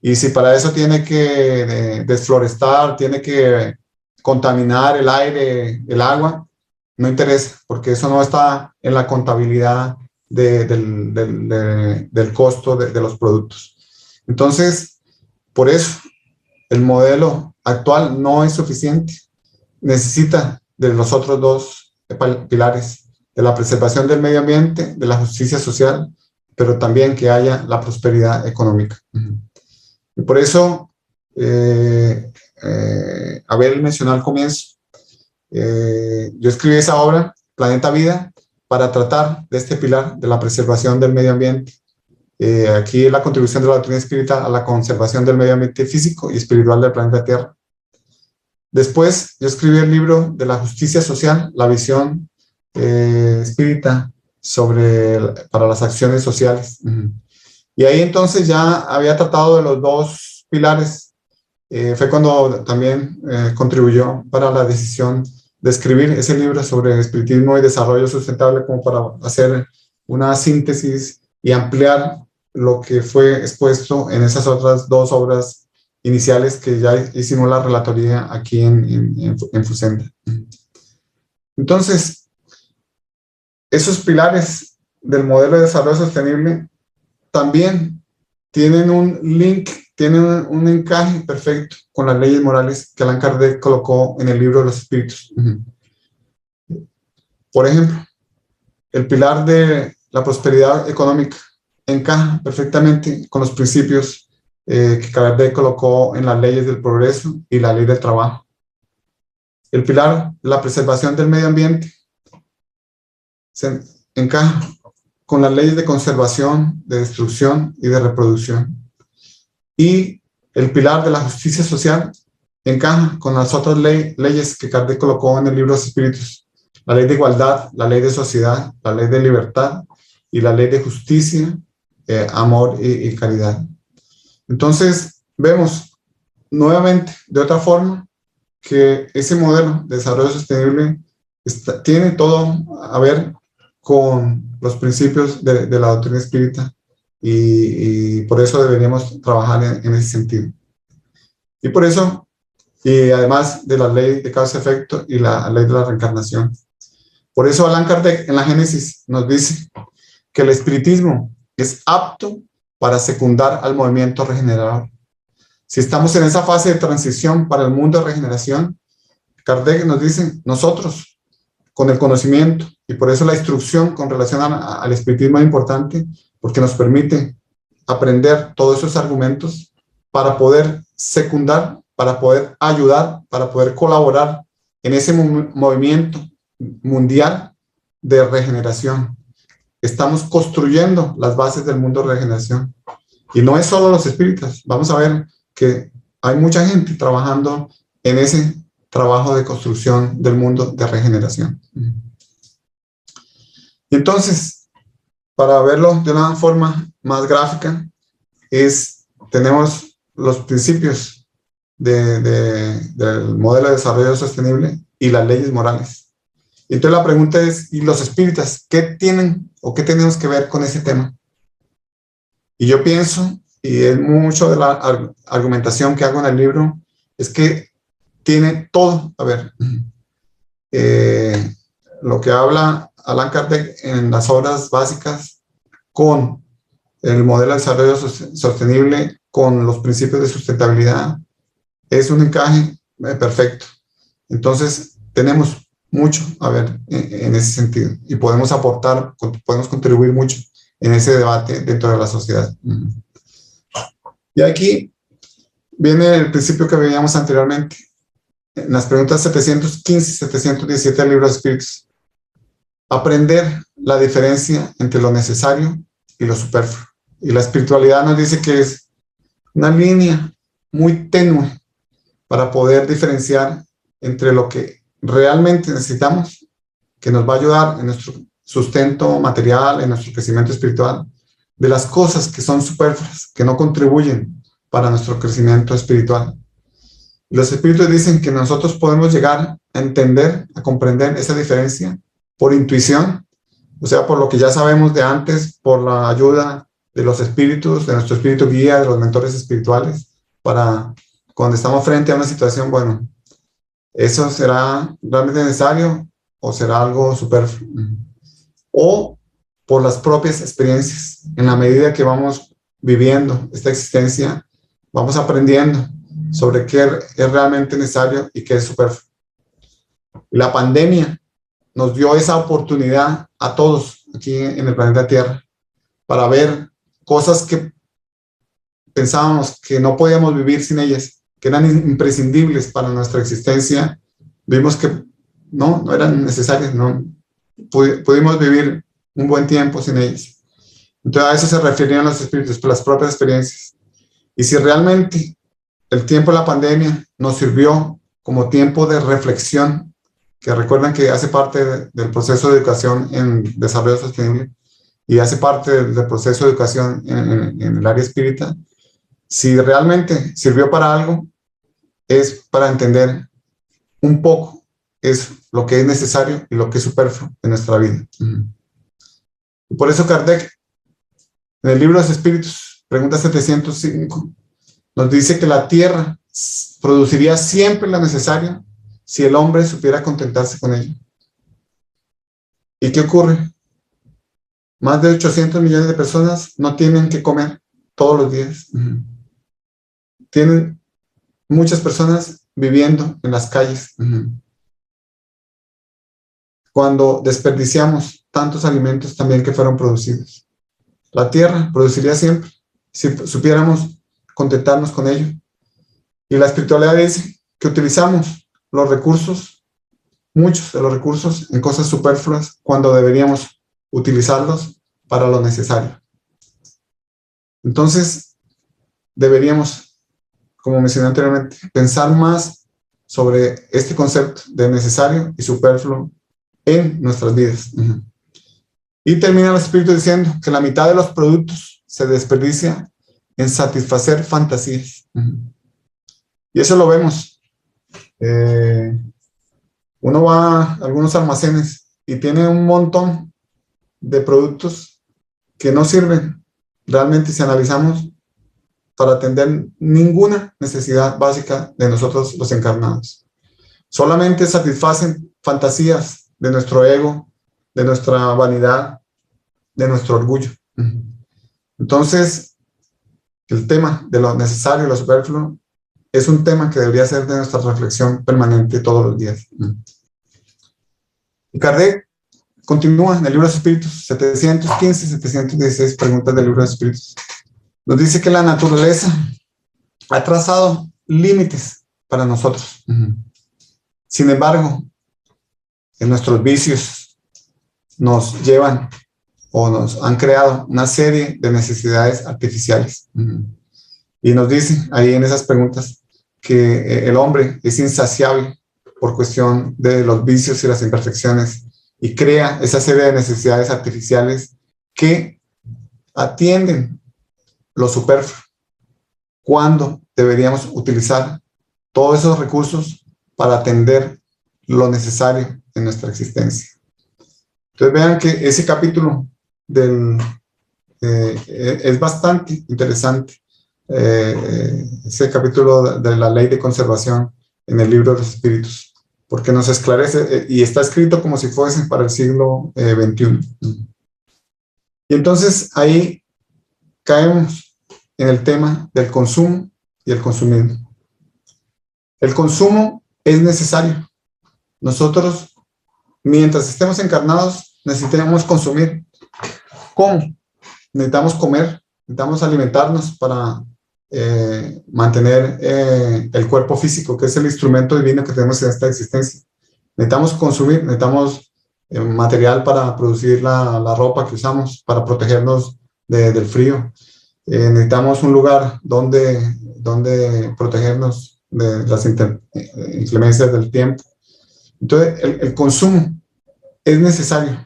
Y si para eso tiene que desforestar, tiene que contaminar el aire, el agua, no interesa, porque eso no está en la contabilidad del costo de los productos. Entonces, por eso, el modelo actual no es suficiente. Necesita de los otros dos pilares, de la preservación del medio ambiente, de la justicia social, pero también que haya la prosperidad económica. Y por eso, Abel mencionó al comienzo, yo escribí esa obra, Planeta Vida, para tratar de este pilar de la preservación del medio ambiente. Aquí la contribución de la doctrina espírita a la conservación del medio ambiente físico y espiritual del planeta Tierra. Después, yo escribí el libro de la justicia social, la visión espírita para las acciones sociales. Y ahí entonces ya había tratado de los dos pilares. Fue cuando también contribuyó para la decisión de escribir ese libro sobre espiritismo y desarrollo sustentable, como para hacer una síntesis y ampliar lo que fue expuesto en esas otras dos obras iniciales que ya hicimos la relatoría aquí en Fusenda. Entonces, esos pilares del modelo de desarrollo sostenible también tienen un link, tienen un encaje perfecto con las leyes morales que Allan Kardec colocó en el libro de los espíritus. Por ejemplo, el pilar de la prosperidad económica encaja perfectamente con los principios que Kardec colocó en las leyes del progreso y la ley del trabajo. El pilar de la preservación del medio ambiente se encaja con las leyes de conservación, de destrucción y de reproducción. Y el pilar de la justicia social encaja con las otras leyes que Kardec colocó en el libro de los espíritus: la ley de igualdad, la ley de sociedad, la ley de libertad y la ley de justicia, amor y caridad. Entonces, vemos nuevamente, de otra forma, que ese modelo de desarrollo sostenible tiene todo a ver con los principios de la doctrina espírita, y por eso deberíamos trabajar en ese sentido. Y por eso, y además de la ley de causa-efecto y la ley de la reencarnación. Por eso Allan Kardec en la Génesis nos dice: que el espiritismo es apto para secundar al movimiento regenerador. Si estamos en esa fase de transición para el mundo de regeneración, Kardec nos dice, nosotros, con el conocimiento, y por eso la instrucción con relación al espiritismo es importante, porque nos permite aprender todos esos argumentos para poder secundar, para poder ayudar, para poder colaborar en ese movimiento mundial de regeneración. Estamos construyendo las bases del mundo de regeneración. Y no es solo los espíritas. Vamos a ver que hay mucha gente trabajando en ese trabajo de construcción del mundo de regeneración. Y entonces, para verlo de una forma más gráfica, tenemos los principios del modelo de desarrollo sostenible y las leyes morales. Entonces la pregunta es, ¿y los espíritas qué tienen o qué tenemos que ver con ese tema? Y yo pienso, y es mucho de la argumentación que hago en el libro, es que tiene todo, a ver, lo que habla Allan Kardec en las obras básicas con el modelo de desarrollo sostenible, con los principios de sustentabilidad, es un encaje perfecto. Entonces, tenemos mucho a ver en ese sentido y podemos aportar, podemos contribuir mucho en ese debate dentro de la sociedad. Y aquí viene el principio que veíamos anteriormente, en las preguntas 715 y 717 del libro de Espíritus. Aprender la diferencia entre lo necesario y lo superfluo. Y la espiritualidad nos dice que es una línea muy tenue para poder diferenciar entre lo que realmente necesitamos, que nos va a ayudar en nuestro sustento material, en nuestro crecimiento espiritual, de las cosas que son superfluas, que no contribuyen para nuestro crecimiento espiritual. Los espíritus dicen que nosotros podemos llegar a entender, a comprender esa diferencia por intuición, o sea, por lo que ya sabemos de antes, por la ayuda de los espíritus, de nuestro espíritu guía, de los mentores espirituales, para cuando estamos frente a una situación, bueno, ¿eso será realmente necesario o será algo superfluo? O por las propias experiencias. En la medida que vamos viviendo esta existencia, vamos aprendiendo sobre qué es realmente necesario y qué es superfluo. La pandemia nos dio esa oportunidad a todos aquí en el planeta Tierra para ver cosas que pensábamos que no podíamos vivir sin ellas, que eran imprescindibles para nuestra existencia. Vimos que no eran necesarias, no pudimos vivir un buen tiempo sin ellas. Entonces a eso se referían los espíritus, por las propias experiencias. Y si realmente el tiempo de la pandemia nos sirvió como tiempo de reflexión, que recuerdan que hace parte del proceso de educación en desarrollo sostenible y hace parte del proceso de educación en el área espírita, si realmente sirvió para algo, es para entender un poco es lo que es necesario y lo que es superfluo en nuestra vida. Y por eso Kardec, en el libro de los Espíritus, pregunta 705, nos dice que la tierra produciría siempre lo necesario si el hombre supiera contentarse con ello. ¿Y qué ocurre? Más de 800 millones de personas no tienen que comer todos los días. Tienen muchas personas viviendo en las calles. Cuando desperdiciamos tantos alimentos también que fueron producidos. La tierra produciría siempre si supiéramos contentarnos con ello. Y la espiritualidad dice que utilizamos los recursos, muchos de los recursos, en cosas superfluas cuando deberíamos utilizarlos para lo necesario. Entonces, deberíamos, como mencioné anteriormente, pensar más sobre este concepto de necesario y superfluo en nuestras vidas. Y termina el espíritu diciendo que la mitad de los productos se desperdicia en satisfacer fantasías. Y eso lo vemos. Uno va a algunos almacenes y tiene un montón de productos que no sirven realmente, si analizamos, para atender ninguna necesidad básica de nosotros los encarnados. Solamente satisfacen fantasías de nuestro ego, de nuestra vanidad, de nuestro orgullo. Entonces, el tema de lo necesario y lo superfluo es un tema que debería ser de nuestra reflexión permanente todos los días. Y Kardec continúa en el libro de los Espíritus, 715, 716 preguntas del libro de los Espíritus. Nos dice que la naturaleza ha trazado límites para nosotros. Sin embargo, en nuestros vicios nos llevan o nos han creado una serie de necesidades artificiales. Y nos dice ahí en esas preguntas que el hombre es insaciable por cuestión de los vicios y las imperfecciones y crea esa serie de necesidades artificiales que atienden lo superfluo, cuando deberíamos utilizar todos esos recursos para atender lo necesario en nuestra existencia. Entonces vean que ese capítulo es bastante interesante, ese capítulo de la ley de conservación en el libro de los Espíritus, porque nos esclarece y está escrito como si fuese para el siglo XXI. Y entonces ahí caemos en el tema del consumo y el consumismo. El consumo es necesario. Nosotros, mientras estemos encarnados, necesitamos consumir. ¿Cómo? Necesitamos comer, necesitamos alimentarnos para mantener el cuerpo físico, que es el instrumento divino que tenemos en esta existencia. Necesitamos consumir, necesitamos material para producir la ropa que usamos, para protegernos del frío. Necesitamos un lugar donde protegernos de las inclemencias del tiempo. Entonces, el consumo es necesario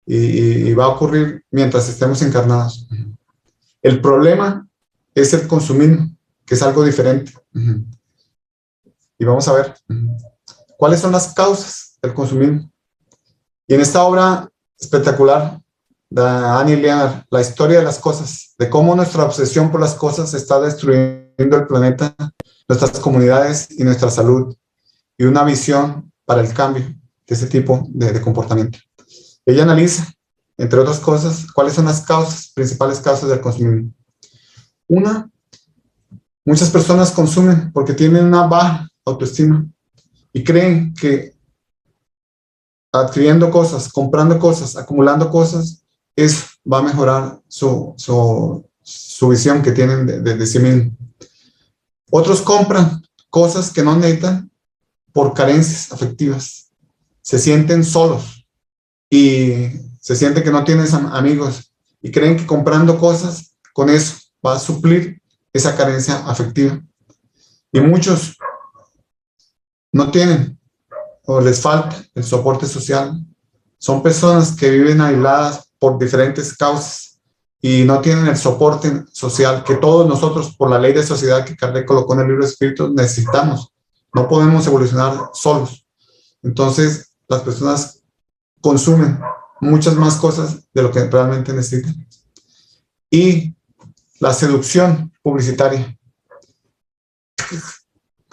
y va a ocurrir mientras estemos encarnados. El problema es el consumismo, que es algo diferente. Y vamos a ver cuáles son las causas del consumismo. Y en esta obra espectacular de Annie Leonard, la historia de las cosas, de cómo nuestra obsesión por las cosas está destruyendo el planeta, nuestras comunidades y nuestra salud, y una visión para el cambio de ese tipo de comportamiento. Ella analiza, entre otras cosas, cuáles son las causas, principales causas del consumismo. Una, muchas personas consumen porque tienen una baja autoestima y creen que adquiriendo cosas, comprando cosas, acumulando cosas, eso va a mejorar su visión que tienen de sí mismo. Otros compran cosas que no necesitan por carencias afectivas. Se sienten solos y se sienten que no tienen amigos y creen que comprando cosas, con eso va a suplir esa carencia afectiva. Y muchos no tienen o les falta el soporte social. Son personas que viven aisladas por diferentes causas y no tienen el soporte social que todos nosotros, por la ley de sociedad que Kardec colocó en el libro de Espíritus, necesitamos. No podemos evolucionar solos. Entonces, las personas consumen muchas más cosas de lo que realmente necesitan. Y la seducción publicitaria.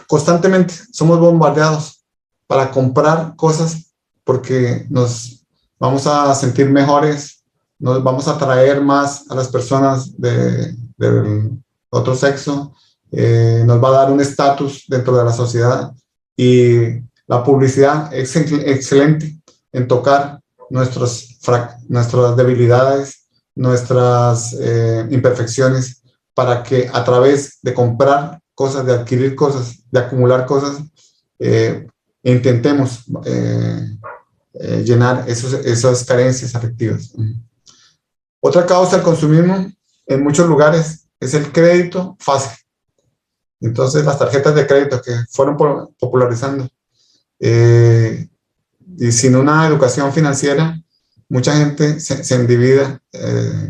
Constantemente somos bombardeados para comprar cosas porque nos vamos a sentir mejores, nos vamos a atraer más a las personas del otro sexo, nos va a dar un estatus dentro de la sociedad, y la publicidad es excelente en tocar nuestras debilidades, nuestras imperfecciones, para que a través de comprar cosas, de adquirir cosas, de acumular cosas, intentemos llenar esas carencias afectivas. Otra causa del consumismo en muchos lugares es el crédito fácil. Entonces, las tarjetas de crédito que fueron popularizando, y sin una educación financiera, mucha gente se endivida,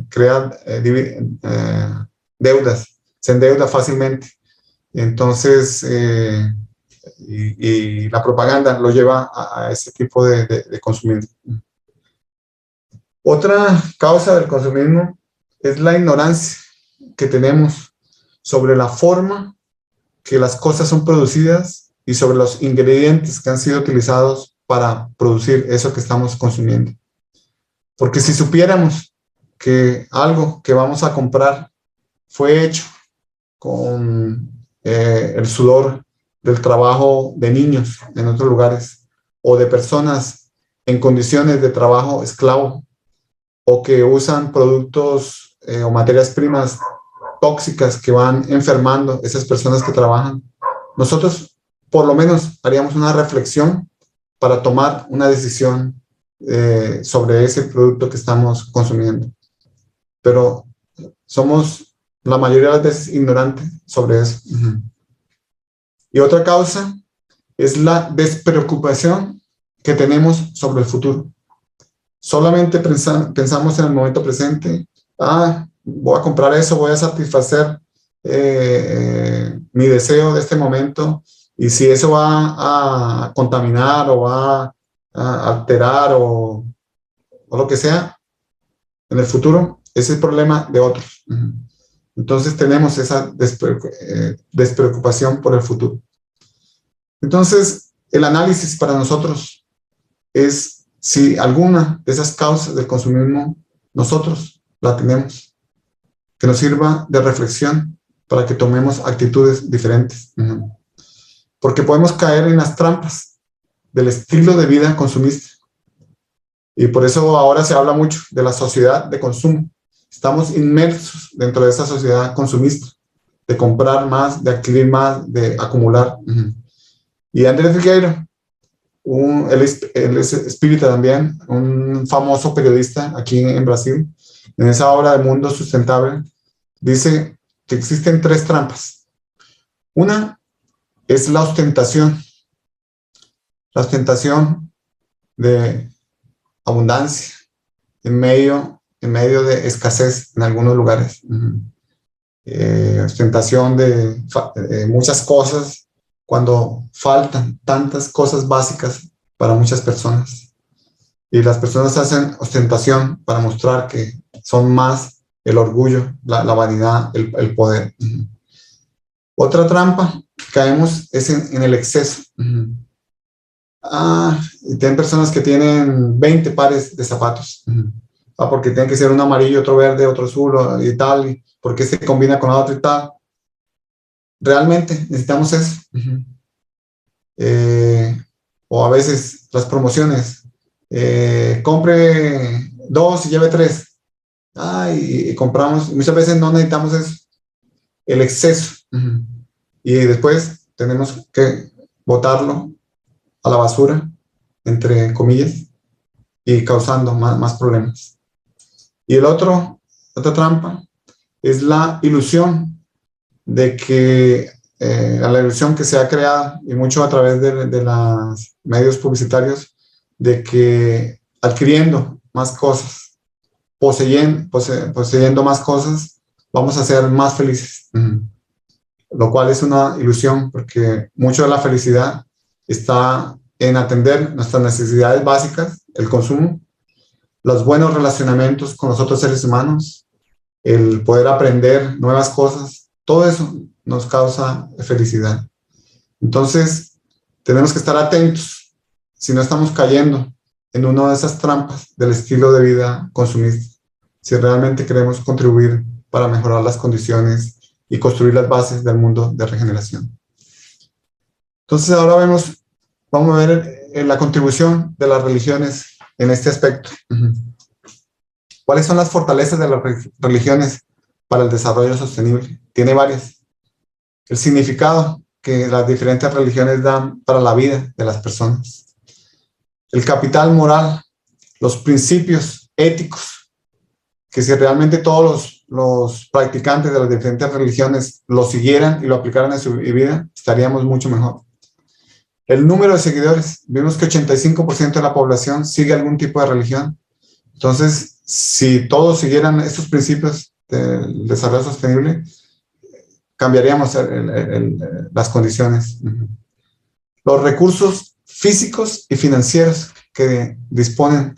crea deudas, se endeuda fácilmente. Entonces, y la propaganda lo lleva a ese tipo de consumismo. Otra causa del consumismo es la ignorancia que tenemos sobre la forma que las cosas son producidas y sobre los ingredientes que han sido utilizados para producir eso que estamos consumiendo. Porque si supiéramos que algo que vamos a comprar fue hecho con el sudor del trabajo de niños en otros lugares, o de personas en condiciones de trabajo esclavo, o que usan productos o materias primas tóxicas que van enfermando esas personas que trabajan, nosotros por lo menos haríamos una reflexión para tomar una decisión sobre ese producto que estamos consumiendo. Pero somos la mayoría de las veces ignorantes sobre eso. Y otra causa es la despreocupación que tenemos sobre el futuro. Solamente pensamos en el momento presente. Voy a comprar eso, voy a satisfacer mi deseo de este momento, y si eso va a contaminar o va a alterar o lo que sea en el futuro, ese es el problema de otros. Entonces tenemos esa despreocupación por el futuro. Entonces el análisis para nosotros es si alguna de esas causas del consumismo nosotros la tenemos, que nos sirva de reflexión para que tomemos actitudes diferentes. Porque podemos caer en las trampas del estilo de vida consumista. Y por eso ahora se habla mucho de la sociedad de consumo. Estamos inmersos dentro de esa sociedad consumista, de comprar más, de adquirir más, de acumular. Y André Figueiro, él es espírita también, un famoso periodista aquí en Brasil, en esa obra de Mundo Sustentable, dice que existen 3 trampas. Una es la ostentación de abundancia en medio de escasez en algunos lugares. Ostentación de muchas cosas cuando faltan tantas cosas básicas para muchas personas. Y las personas hacen ostentación para mostrar que son más el orgullo, la vanidad, el poder. Otra trampa que caemos es en el exceso. Y tienen personas que tienen 20 pares de zapatos. Porque tienen que ser uno amarillo, otro verde, otro azul y tal, porque se combina con la otra y tal. Realmente necesitamos eso. O a veces las promociones. Compre 2 y lleve 3. Y compramos. Muchas veces no necesitamos eso. El exceso. Y después tenemos que botarlo a la basura, entre comillas, y causando más problemas. Y otra trampa es la ilusión de que la ilusión que se ha creado, y mucho a través de los medios publicitarios, de que adquiriendo más cosas, poseyendo más cosas, vamos a ser más felices. Lo cual es una ilusión, porque mucho de la felicidad está en atender nuestras necesidades básicas, el consumo, los buenos relacionamientos con los otros seres humanos, el poder aprender nuevas cosas. Todo eso nos causa felicidad. Entonces, tenemos que estar atentos si no estamos cayendo en una de esas trampas del estilo de vida consumista, si realmente queremos contribuir para mejorar las condiciones y construir las bases del mundo de regeneración. Entonces, ahora vamos a ver la contribución de las religiones en este aspecto. ¿Cuáles son las fortalezas de las religiones para el desarrollo sostenible? Tiene varias. El significado que las diferentes religiones dan para la vida de las personas. El capital moral, los principios éticos, que si realmente todos los practicantes de las diferentes religiones lo siguieran y lo aplicaran en su vida, estaríamos mucho mejor. El número de seguidores, vimos que 85% de la población sigue algún tipo de religión. Entonces, si todos siguieran estos principios del desarrollo sostenible, cambiaríamos las condiciones. Los recursos físicos y financieros que disponen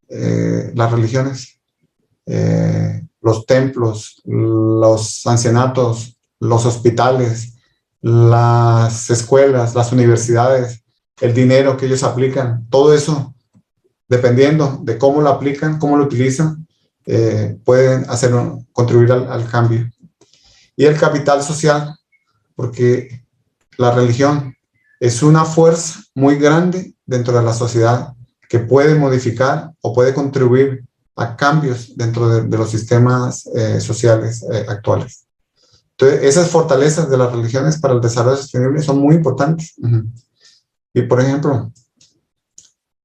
las religiones, los templos, los ancianatos, los hospitales, las escuelas, las universidades, el dinero que ellos aplican, todo eso dependiendo de cómo lo aplican, cómo lo utilizan, pueden contribuir al cambio. Y el capital social, porque la religión es una fuerza muy grande dentro de la sociedad que puede modificar o puede contribuir a cambios dentro de los sistemas sociales actuales. Entonces, esas fortalezas de las religiones para el desarrollo sostenible son muy importantes. Y, por ejemplo,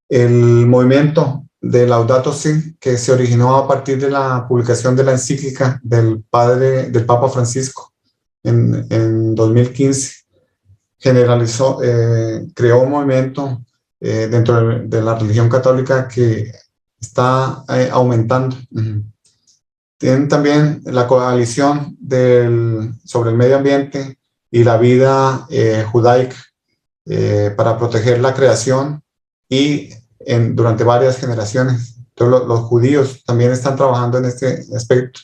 el movimiento de Laudato Si, que se originó a partir de la publicación de la encíclica del Papa Francisco en 2015, creó un movimiento dentro de la religión católica que está aumentando. Tienen también la coalición sobre el medio ambiente y la vida judaica para proteger la creación y durante varias generaciones. Entonces, los judíos también están trabajando en este aspecto.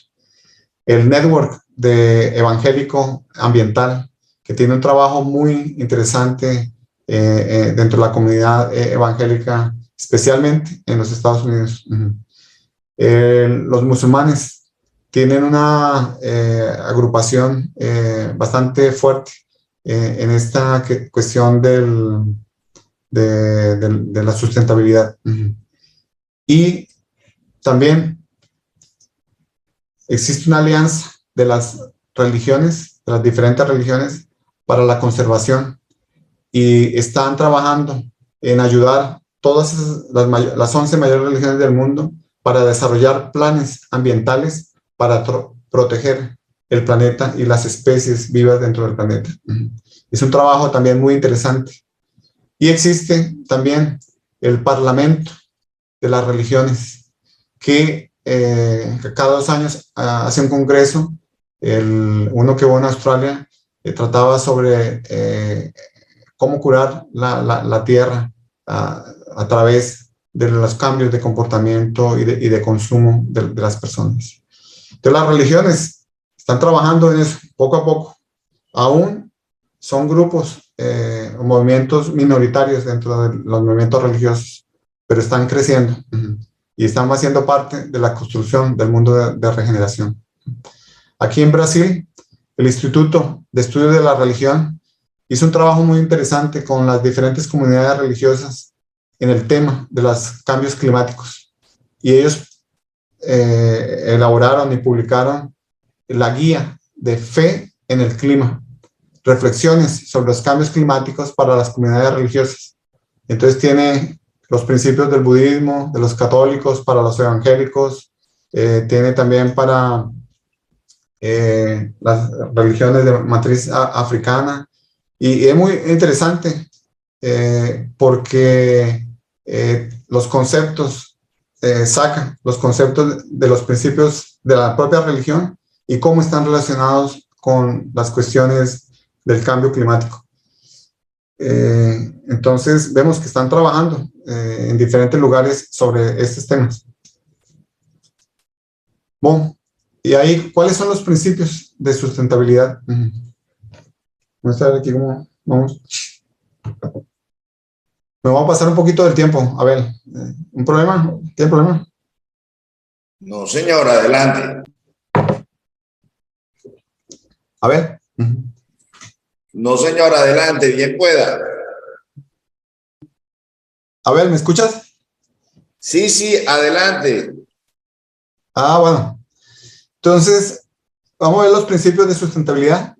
El network evangélico ambiental, que tiene un trabajo muy interesante dentro de la comunidad evangélica, especialmente en los Estados Unidos. Los musulmanes tienen una agrupación bastante fuerte en esta cuestión de la sustentabilidad. Y también existe una alianza de las religiones, de las diferentes religiones, para la conservación, y están trabajando en ayudar todas las 11 mayores religiones del mundo para desarrollar planes ambientales para proteger el planeta y las especies vivas dentro del planeta. Es un trabajo también muy interesante. Y existe también el Parlamento de las Religiones, que cada 2 años hace un congreso. Uno que hubo en Australia trataba sobre cómo curar la tierra a través de los cambios de comportamiento y de consumo de las personas. Entonces, las religiones están trabajando en eso poco a poco. Aún son grupos o movimientos minoritarios dentro de los movimientos religiosos, pero están creciendo y están haciendo parte de la construcción del mundo de regeneración. Aquí en Brasil, el Instituto de Estudios de la Religión hizo un trabajo muy interesante con las diferentes comunidades religiosas en el tema de los cambios climáticos. Y ellos elaboraron y publicaron la guía de fe en el clima, reflexiones sobre los cambios climáticos para las comunidades religiosas. Entonces tiene los principios del budismo, de los católicos, para los evangélicos, tiene también para las religiones de matriz africana, y es muy interesante porque los conceptos sacan los conceptos de los principios de la propia religión y cómo están relacionados con las cuestiones del cambio climático. Entonces vemos que están trabajando en diferentes lugares sobre estos temas. Bueno, y ahí, ¿cuáles son los principios de sustentabilidad? Vamos a ver aquí cómo vamos. Me voy a pasar un poquito del tiempo. A ver, ¿un problema? ¿Tiene problema? No, señor, adelante. A ver. No, señor, adelante, bien pueda. A ver, ¿me escuchas? Sí, sí, adelante. Ah, bueno. Entonces, vamos a ver los principios de sustentabilidad.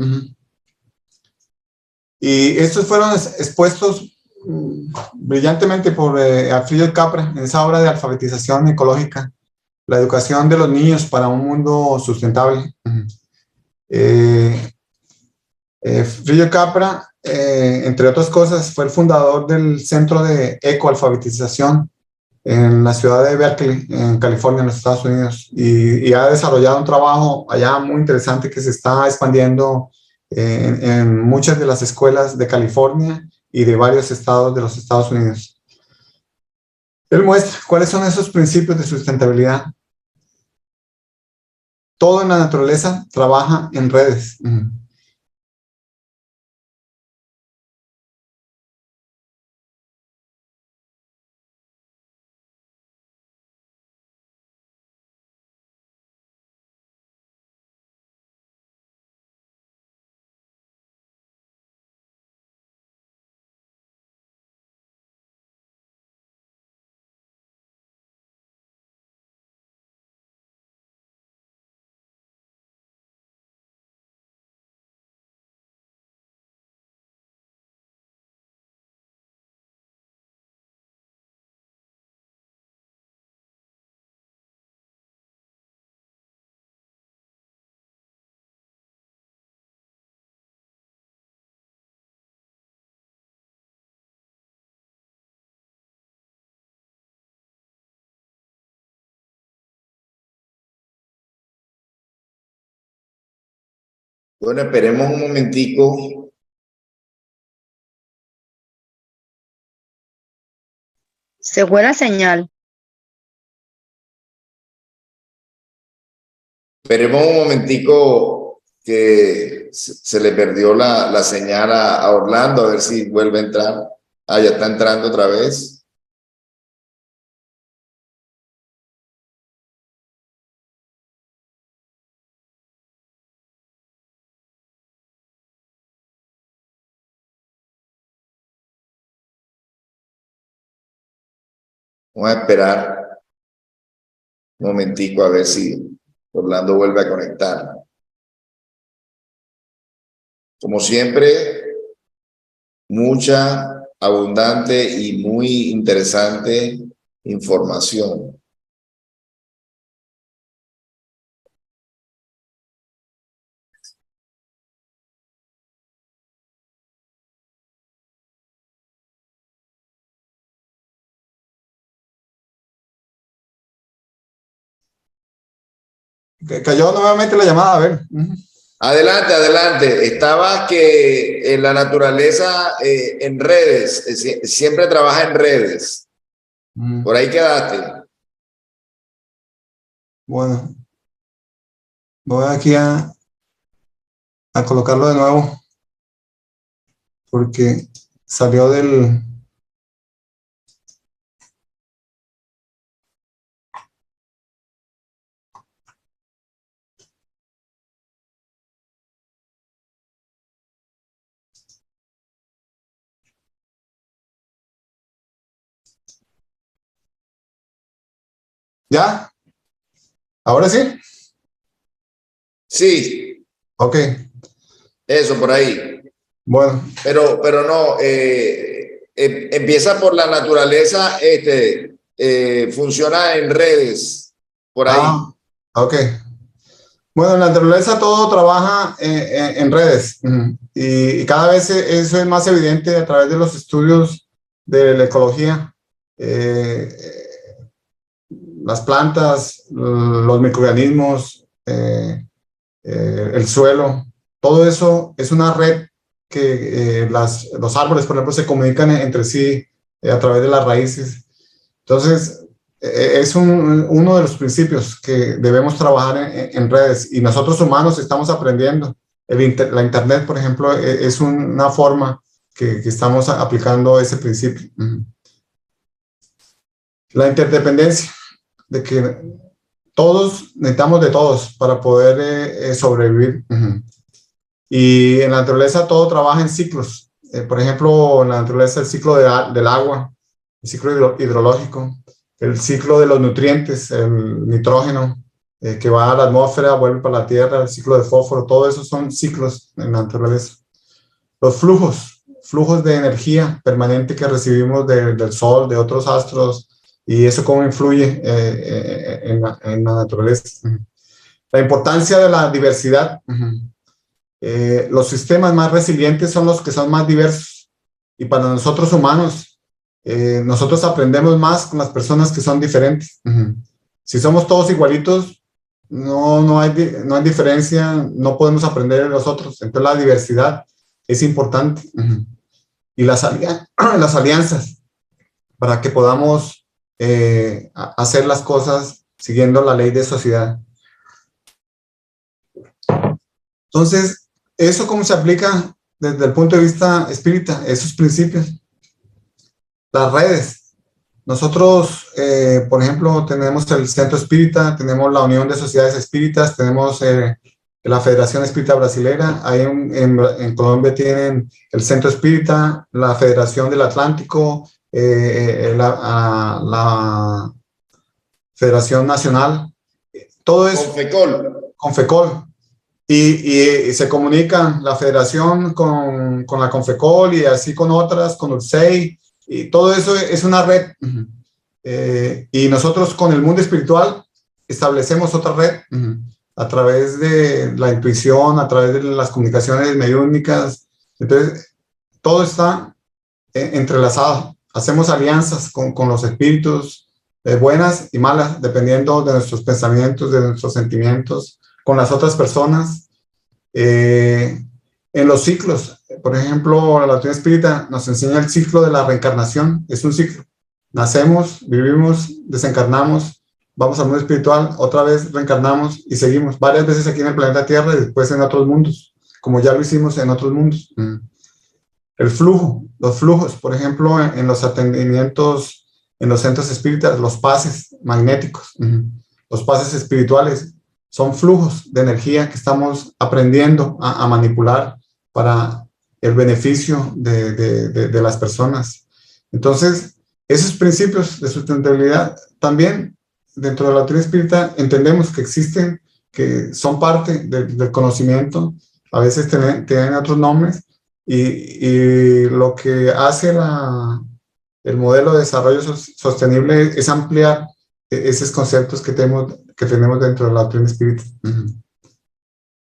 Y estos fueron expuestos brillantemente por Alfredo Capra en esa obra de alfabetización ecológica, la educación de los niños para un mundo sustentable. Frillo Capra, entre otras cosas, fue el fundador del Centro de Ecoalfabetización en la ciudad de Berkeley, en California, en los Estados Unidos, y ha desarrollado un trabajo allá muy interesante que se está expandiendo en muchas de las escuelas de California y de varios estados de los Estados Unidos. Él muestra cuáles son esos principios de sustentabilidad. Todo en la naturaleza trabaja en redes. Bueno, esperemos un momentico. Se fue la señal. Esperemos un momentico que se le perdió la señal a Orlando, a ver si vuelve a entrar. Ah, ya está entrando otra vez. Vamos a esperar un momentico a ver si Orlando vuelve a conectar. Como siempre, mucha, abundante y muy interesante información. Cayó nuevamente la llamada, a ver. Adelante, adelante. Estaba que en la naturaleza, en redes, siempre trabaja en redes. Por ahí quedaste. Bueno, voy aquí a colocarlo de nuevo porque salió del... ¿Ya? ¿Ahora sí? Sí. Ok. Eso, por ahí. Bueno. Pero no, empieza por la naturaleza, funciona en redes, por ahí. Ok. Bueno, en la naturaleza todo trabaja en redes y cada vez eso es más evidente a través de los estudios de la ecología. Las plantas, los microorganismos, el suelo, todo eso es una red que los árboles, por ejemplo, se comunican entre sí a través de las raíces. Entonces, es uno de los principios que debemos trabajar en redes y nosotros humanos estamos aprendiendo. La Internet, por ejemplo, es una forma que estamos aplicando ese principio. La interdependencia, de que todos necesitamos de todos para poder sobrevivir. Y en la naturaleza todo trabaja en ciclos. Por ejemplo, en la naturaleza el ciclo del agua, el ciclo hidrológico, el ciclo de los nutrientes, el nitrógeno que va a la atmósfera, vuelve para la tierra, el ciclo de fósforo, todo eso son ciclos en la naturaleza. Los flujos de energía permanente que recibimos del sol, de otros astros, y eso cómo influye en la naturaleza. La importancia de la diversidad. Los sistemas más resilientes son los que son más diversos. Y para nosotros humanos, nosotros aprendemos más con las personas que son diferentes. Si somos todos igualitos, no hay diferencia, no podemos aprender de los otros. Entonces la diversidad es importante. Y las alianzas, para que podamos hacer las cosas siguiendo la ley de sociedad. Entonces, ¿eso cómo se aplica desde el punto de vista espírita? Esos principios. Las redes. Nosotros, por ejemplo, tenemos el Centro Espírita, tenemos la Unión de Sociedades Espíritas, tenemos la Federación Espírita Brasilera, ahí en Colombia tienen el Centro Espírita, la Federación del Atlántico, la Federación Nacional, todo eso. Confecol. Y se comunican la federación con la Confecol y así con otras, con ULSEI, y todo eso es una red. Y nosotros con el mundo espiritual establecemos otra red a través de la intuición, a través de las comunicaciones mediúnicas. Entonces, todo está entrelazado. Hacemos alianzas con los espíritus, buenas y malas, dependiendo de nuestros pensamientos, de nuestros sentimientos, con las otras personas. En los ciclos, por ejemplo, la doctrina espírita nos enseña el ciclo de la reencarnación. Es un ciclo. Nacemos, vivimos, desencarnamos, vamos al mundo espiritual, otra vez reencarnamos y seguimos varias veces aquí en el planeta Tierra y después en otros mundos, como ya lo hicimos en otros mundos. El flujo, los flujos, por ejemplo, en los atendimientos, en los centros espíritas, los pases magnéticos, los pases espirituales, son flujos de energía que estamos aprendiendo a manipular para el beneficio de las personas. Entonces, esos principios de sustentabilidad también dentro de la doctrina espírita entendemos que existen, que son parte del conocimiento, a veces tienen otros nombres, y lo que hace el modelo de desarrollo sostenible es ampliar esos conceptos que tenemos dentro de la doctrina espírita.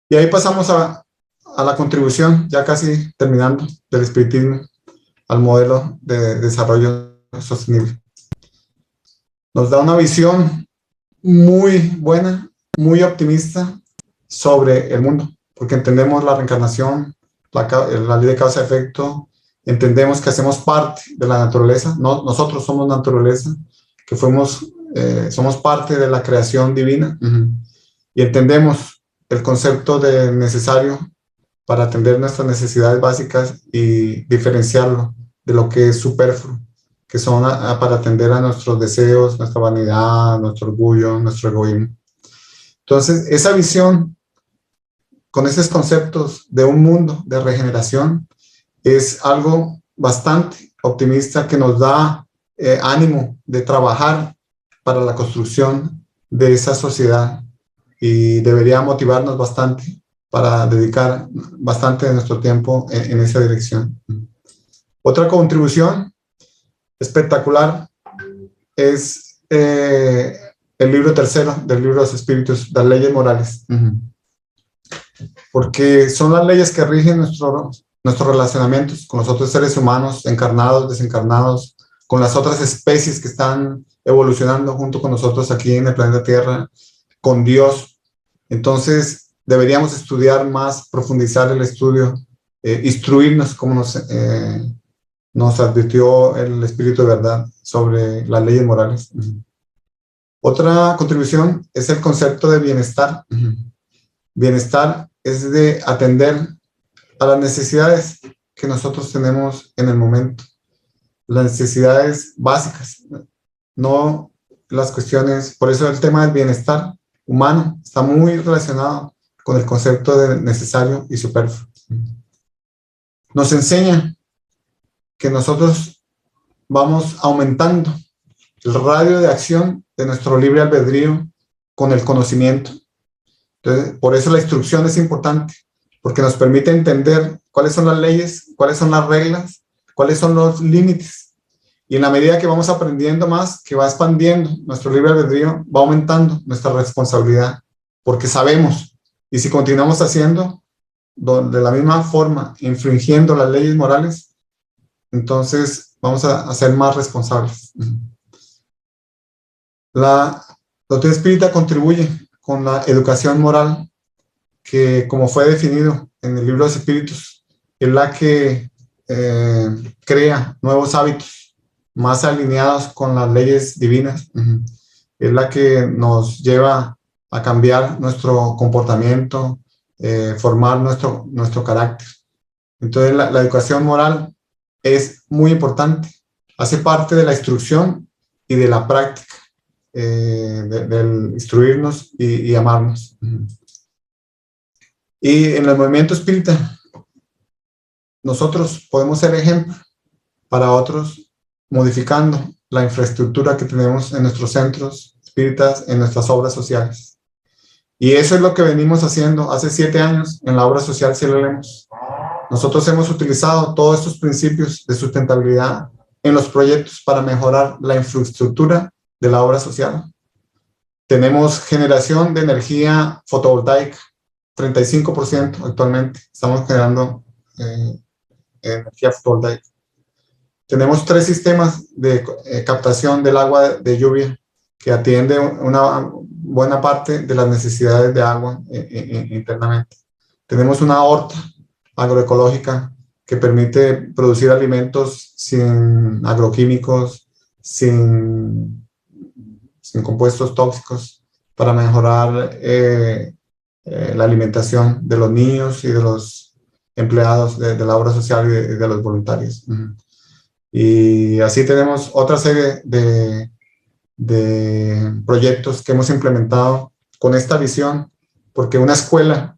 Y ahí pasamos a la contribución, ya casi terminando, del espiritismo al modelo de desarrollo sostenible. Nos da una visión muy buena, muy optimista sobre el mundo, porque entendemos la reencarnación, la ley de causa-efecto, entendemos que hacemos parte de la naturaleza, nosotros somos naturaleza, que somos parte de la creación divina, y entendemos el concepto de necesario para atender nuestras necesidades básicas y diferenciarlo de lo que es superfluo, que son para atender a nuestros deseos, nuestra vanidad, nuestro orgullo, nuestro egoísmo. Entonces, esa visión con esos conceptos de un mundo de regeneración es algo bastante optimista que nos da ánimo de trabajar para la construcción de esa sociedad y debería motivarnos bastante para dedicar bastante de nuestro tiempo en esa dirección. Otra contribución espectacular es el libro tercero del libro de los espíritus, las leyes morales. Porque son las leyes que rigen nuestros relacionamientos con los otros seres humanos, encarnados, desencarnados, con las otras especies que están evolucionando junto con nosotros aquí en el planeta Tierra, con Dios. Entonces, deberíamos estudiar más, profundizar el estudio, instruirnos como nos advirtió el Espíritu de Verdad sobre las leyes morales. Otra contribución es el concepto de bienestar. Bienestar es de atender a las necesidades que nosotros tenemos en el momento, las necesidades básicas, no las cuestiones. Por eso el tema del bienestar humano está muy relacionado con el concepto de necesario y superfluo. Nos enseña que nosotros vamos aumentando el radio de acción de nuestro libre albedrío con el conocimiento. Entonces, por eso la instrucción es importante, porque nos permite entender cuáles son las leyes, cuáles son las reglas, cuáles son los límites. Y en la medida que vamos aprendiendo más, que va expandiendo nuestro libre albedrío, va aumentando nuestra responsabilidad, porque sabemos, y si continuamos haciendo de la misma forma, infringiendo las leyes morales, entonces vamos a ser más responsables. La doctrina espírita contribuye con la educación moral, que como fue definido en el libro de los espíritus, es la que crea nuevos hábitos más alineados con las leyes divinas, es la que nos lleva a cambiar nuestro comportamiento, formar nuestro carácter. Entonces la educación moral es muy importante, hace parte de la instrucción y de la práctica, del instruirnos y amarnos. Y en el movimiento espírita, nosotros podemos ser ejemplo para otros, modificando la infraestructura que tenemos en nuestros centros espíritas, en nuestras obras sociales. Y eso es lo que venimos haciendo hace 7 años en la obra social Cielo Lemos. Nosotros hemos utilizado todos estos principios de sustentabilidad en los proyectos para mejorar la infraestructura de la obra social. Tenemos generación de energía fotovoltaica, 35% actualmente. Estamos generando energía fotovoltaica. Tenemos 3 sistemas de captación del agua de lluvia que atiende una buena parte de las necesidades de agua internamente. Tenemos una horta agroecológica que permite producir alimentos sin agroquímicos, sin compuestos tóxicos, para mejorar la alimentación de los niños y de los empleados de la obra social y de los voluntarios. Y así tenemos otra serie de proyectos que hemos implementado con esta visión, porque una escuela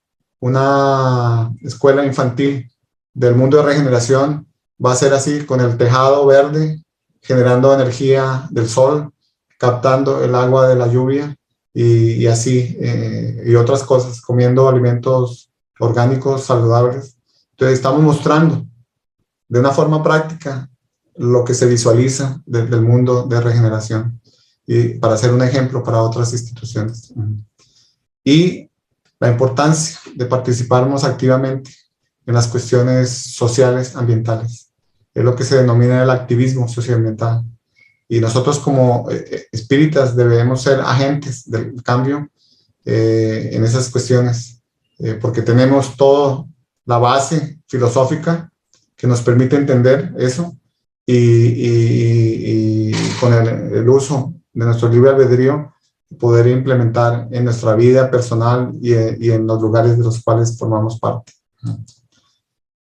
infantil del mundo de regeneración va a ser así, con el tejado verde, generando energía del sol, captando el agua de la lluvia y así, y otras cosas, comiendo alimentos orgánicos, saludables. Entonces estamos mostrando de una forma práctica lo que se visualiza del mundo de regeneración, y para ser un ejemplo para otras instituciones. Y la importancia de participarnos activamente en las cuestiones sociales, ambientales. Es lo que se denomina el activismo socioambiental. Y nosotros como espíritas debemos ser agentes del cambio en esas cuestiones, porque tenemos toda la base filosófica que nos permite entender eso, y con el uso de nuestro libre albedrío poder implementar en nuestra vida personal y en los lugares de los cuales formamos parte.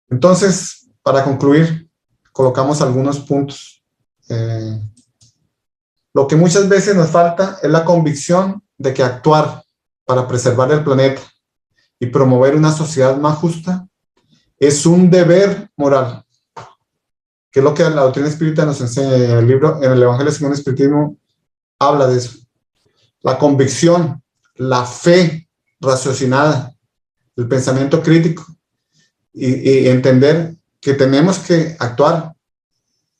Entonces, para concluir, colocamos algunos puntos. Lo que muchas veces nos falta es la convicción de que actuar para preservar el planeta y promover una sociedad más justa es un deber moral, que es lo que la doctrina espírita nos enseña. En el libro, en el Evangelio según el Espiritismo, habla de eso. La convicción, la fe raciocinada, el pensamiento crítico y entender que tenemos que actuar.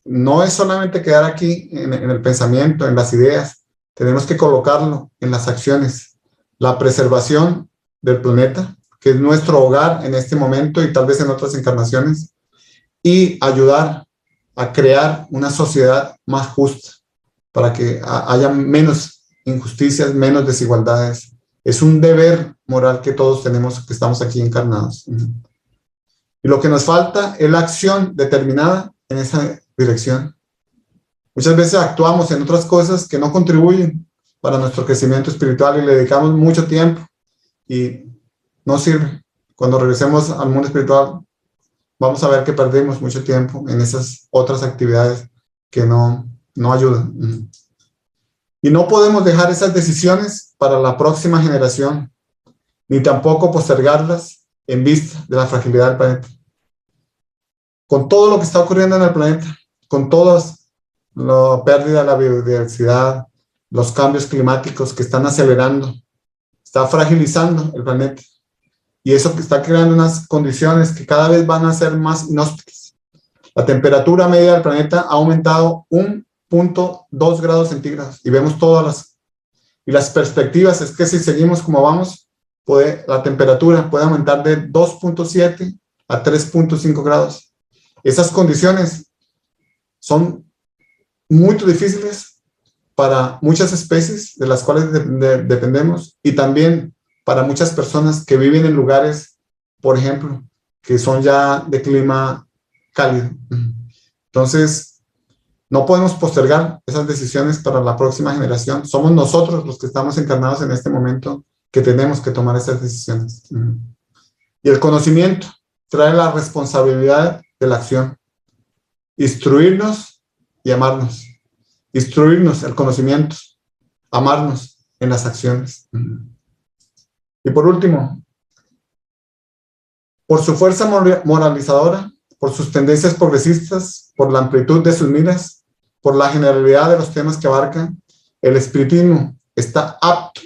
No es solamente quedar aquí en el pensamiento, en las ideas, tenemos que colocarlo en las acciones. La preservación del planeta, que es nuestro hogar en este momento y tal vez en otras encarnaciones, y ayudar a crear una sociedad más justa para que haya menos injusticias, menos desigualdades. Es un deber moral que todos tenemos, que estamos aquí encarnados. Y lo que nos falta es la acción determinada en esa dirección. Muchas veces actuamos en otras cosas que no contribuyen para nuestro crecimiento espiritual y le dedicamos mucho tiempo y no sirve. Cuando regresemos al mundo espiritual vamos a ver que perdimos mucho tiempo en esas otras actividades que no ayudan. Y no podemos dejar esas decisiones para la próxima generación, ni tampoco postergarlas en vista de la fragilidad del planeta. Con todo lo que está ocurriendo en el planeta, con toda la pérdida de la biodiversidad, los cambios climáticos que están acelerando, está fragilizando el planeta. Y eso que está creando unas condiciones que cada vez van a ser más inhóspitas. La temperatura media del planeta ha aumentado 1.2 grados centígrados y vemos las perspectivas es que si seguimos como vamos, la temperatura puede aumentar de 2.7 a 3.5 grados. Esas condiciones son muy difíciles para muchas especies de las cuales dependemos y también para muchas personas que viven en lugares, por ejemplo, que son ya de clima cálido. Entonces, no podemos postergar esas decisiones para la próxima generación. Somos nosotros los que estamos encarnados en este momento que tenemos que tomar esas decisiones. Y el conocimiento trae la responsabilidad de la acción. Instruirnos y amarnos. Instruirnos, el conocimiento. Amarnos en las acciones. Y por último, por su fuerza moralizadora, por sus tendencias progresistas, por la amplitud de sus miras, por la generalidad de los temas que abarca, el espiritismo está apto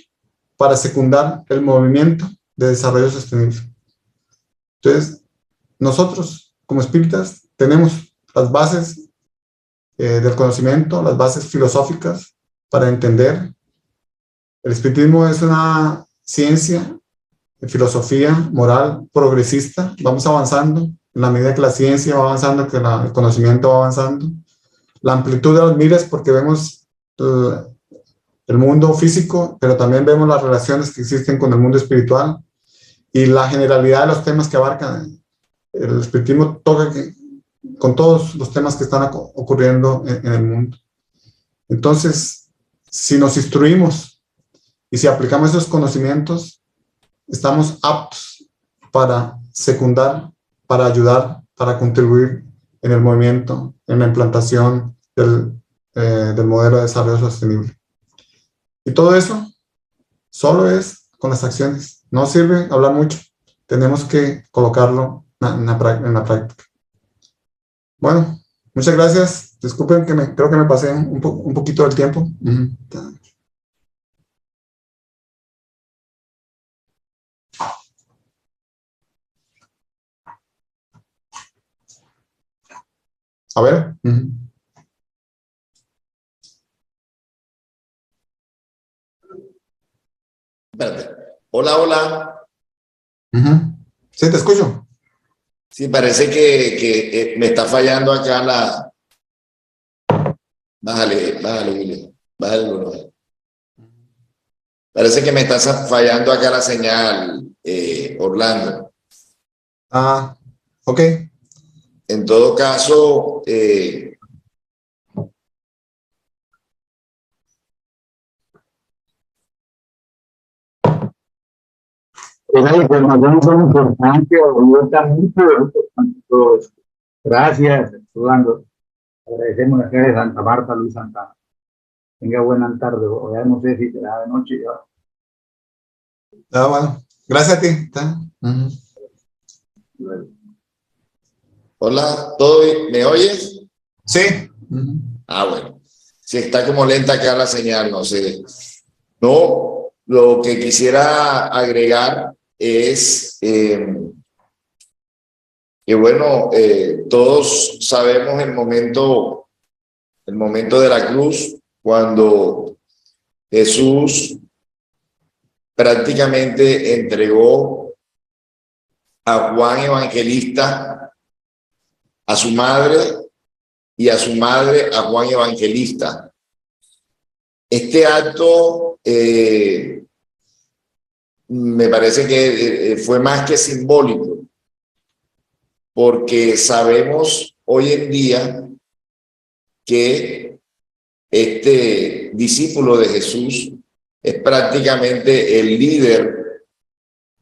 para secundar el movimiento de desarrollo sostenible. Entonces, nosotros como espíritas tenemos las bases del conocimiento, las bases filosóficas para entender. El espiritismo es una ciencia, filosofía, moral, progresista. Vamos avanzando en la medida que la ciencia va avanzando, que el conocimiento va avanzando. La amplitud de las miras, porque vemos el mundo físico, pero también vemos las relaciones que existen con el mundo espiritual. y la generalidad de los temas que abarcan. El espiritismo toca con todos los temas que están ocurriendo en el mundo. Entonces, si nos instruimos y si aplicamos esos conocimientos, estamos aptos para secundar, para ayudar, para contribuir en el movimiento, en la implantación del modelo de desarrollo sostenible. Y todo eso solo es con las acciones. No sirve hablar mucho. Tenemos que colocarlo en la práctica. Bueno, muchas gracias. Disculpen que creo que me pasé un poquito del tiempo. A ver. Espérate. Hola, hola. Sí, te escucho. Sí, parece que me está fallando acá la... Bájale, William. Bájale, bájale. Parece que me está fallando acá la señal, Orlando. Ah, ok. En todo caso, Esa información es importante, ayuda mucho. Gracias, Orlando. Agradecemos a de Santa Marta, Luis Santana. Tenga buena tarde, o ya no sé si será de noche ya. Bueno, gracias a ti. hola, ¿todo bien? ¿Me oyes? Sí. Ah, bueno. Si está como lenta acá la señal, no sé. No, lo que quisiera agregar es que, bueno, todos sabemos el momento de la cruz, cuando Jesús prácticamente entregó a Juan Evangelista, a su madre y a su madre a Juan Evangelista. Este acto me parece que fue más que simbólico, porque sabemos hoy en día que este discípulo de Jesús es prácticamente el líder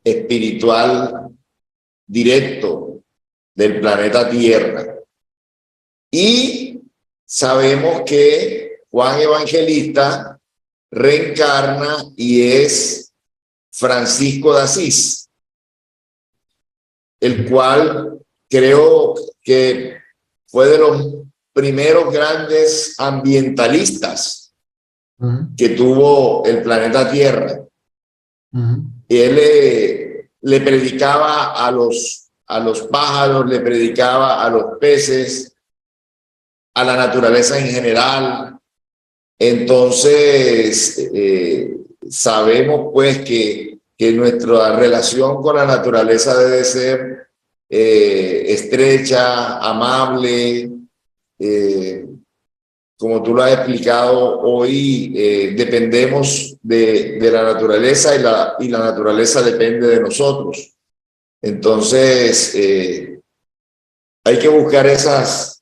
espiritual directo del planeta Tierra. Y sabemos que Juan Evangelista reencarna y es Francisco de Asís, el cual creo que fue de los primeros grandes ambientalistas que tuvo el planeta Tierra. Y él le predicaba a los pájaros, le predicaba a los peces, a la naturaleza en general. Entonces, sabemos pues que nuestra relación con la naturaleza debe ser estrecha, amable. Como tú lo has explicado hoy, dependemos de la naturaleza y la naturaleza depende de nosotros. Entonces, hay que buscar esas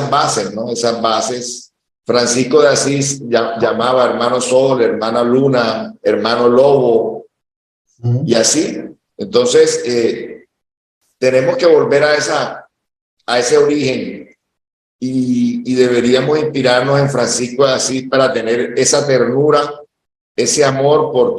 bases, ¿no? Esas bases. Francisco de Asís llamaba hermano Sol, hermana Luna, hermano Lobo, y así. Entonces, tenemos que volver a ese origen y deberíamos inspirarnos en Francisco de Asís para tener esa ternura, ese amor por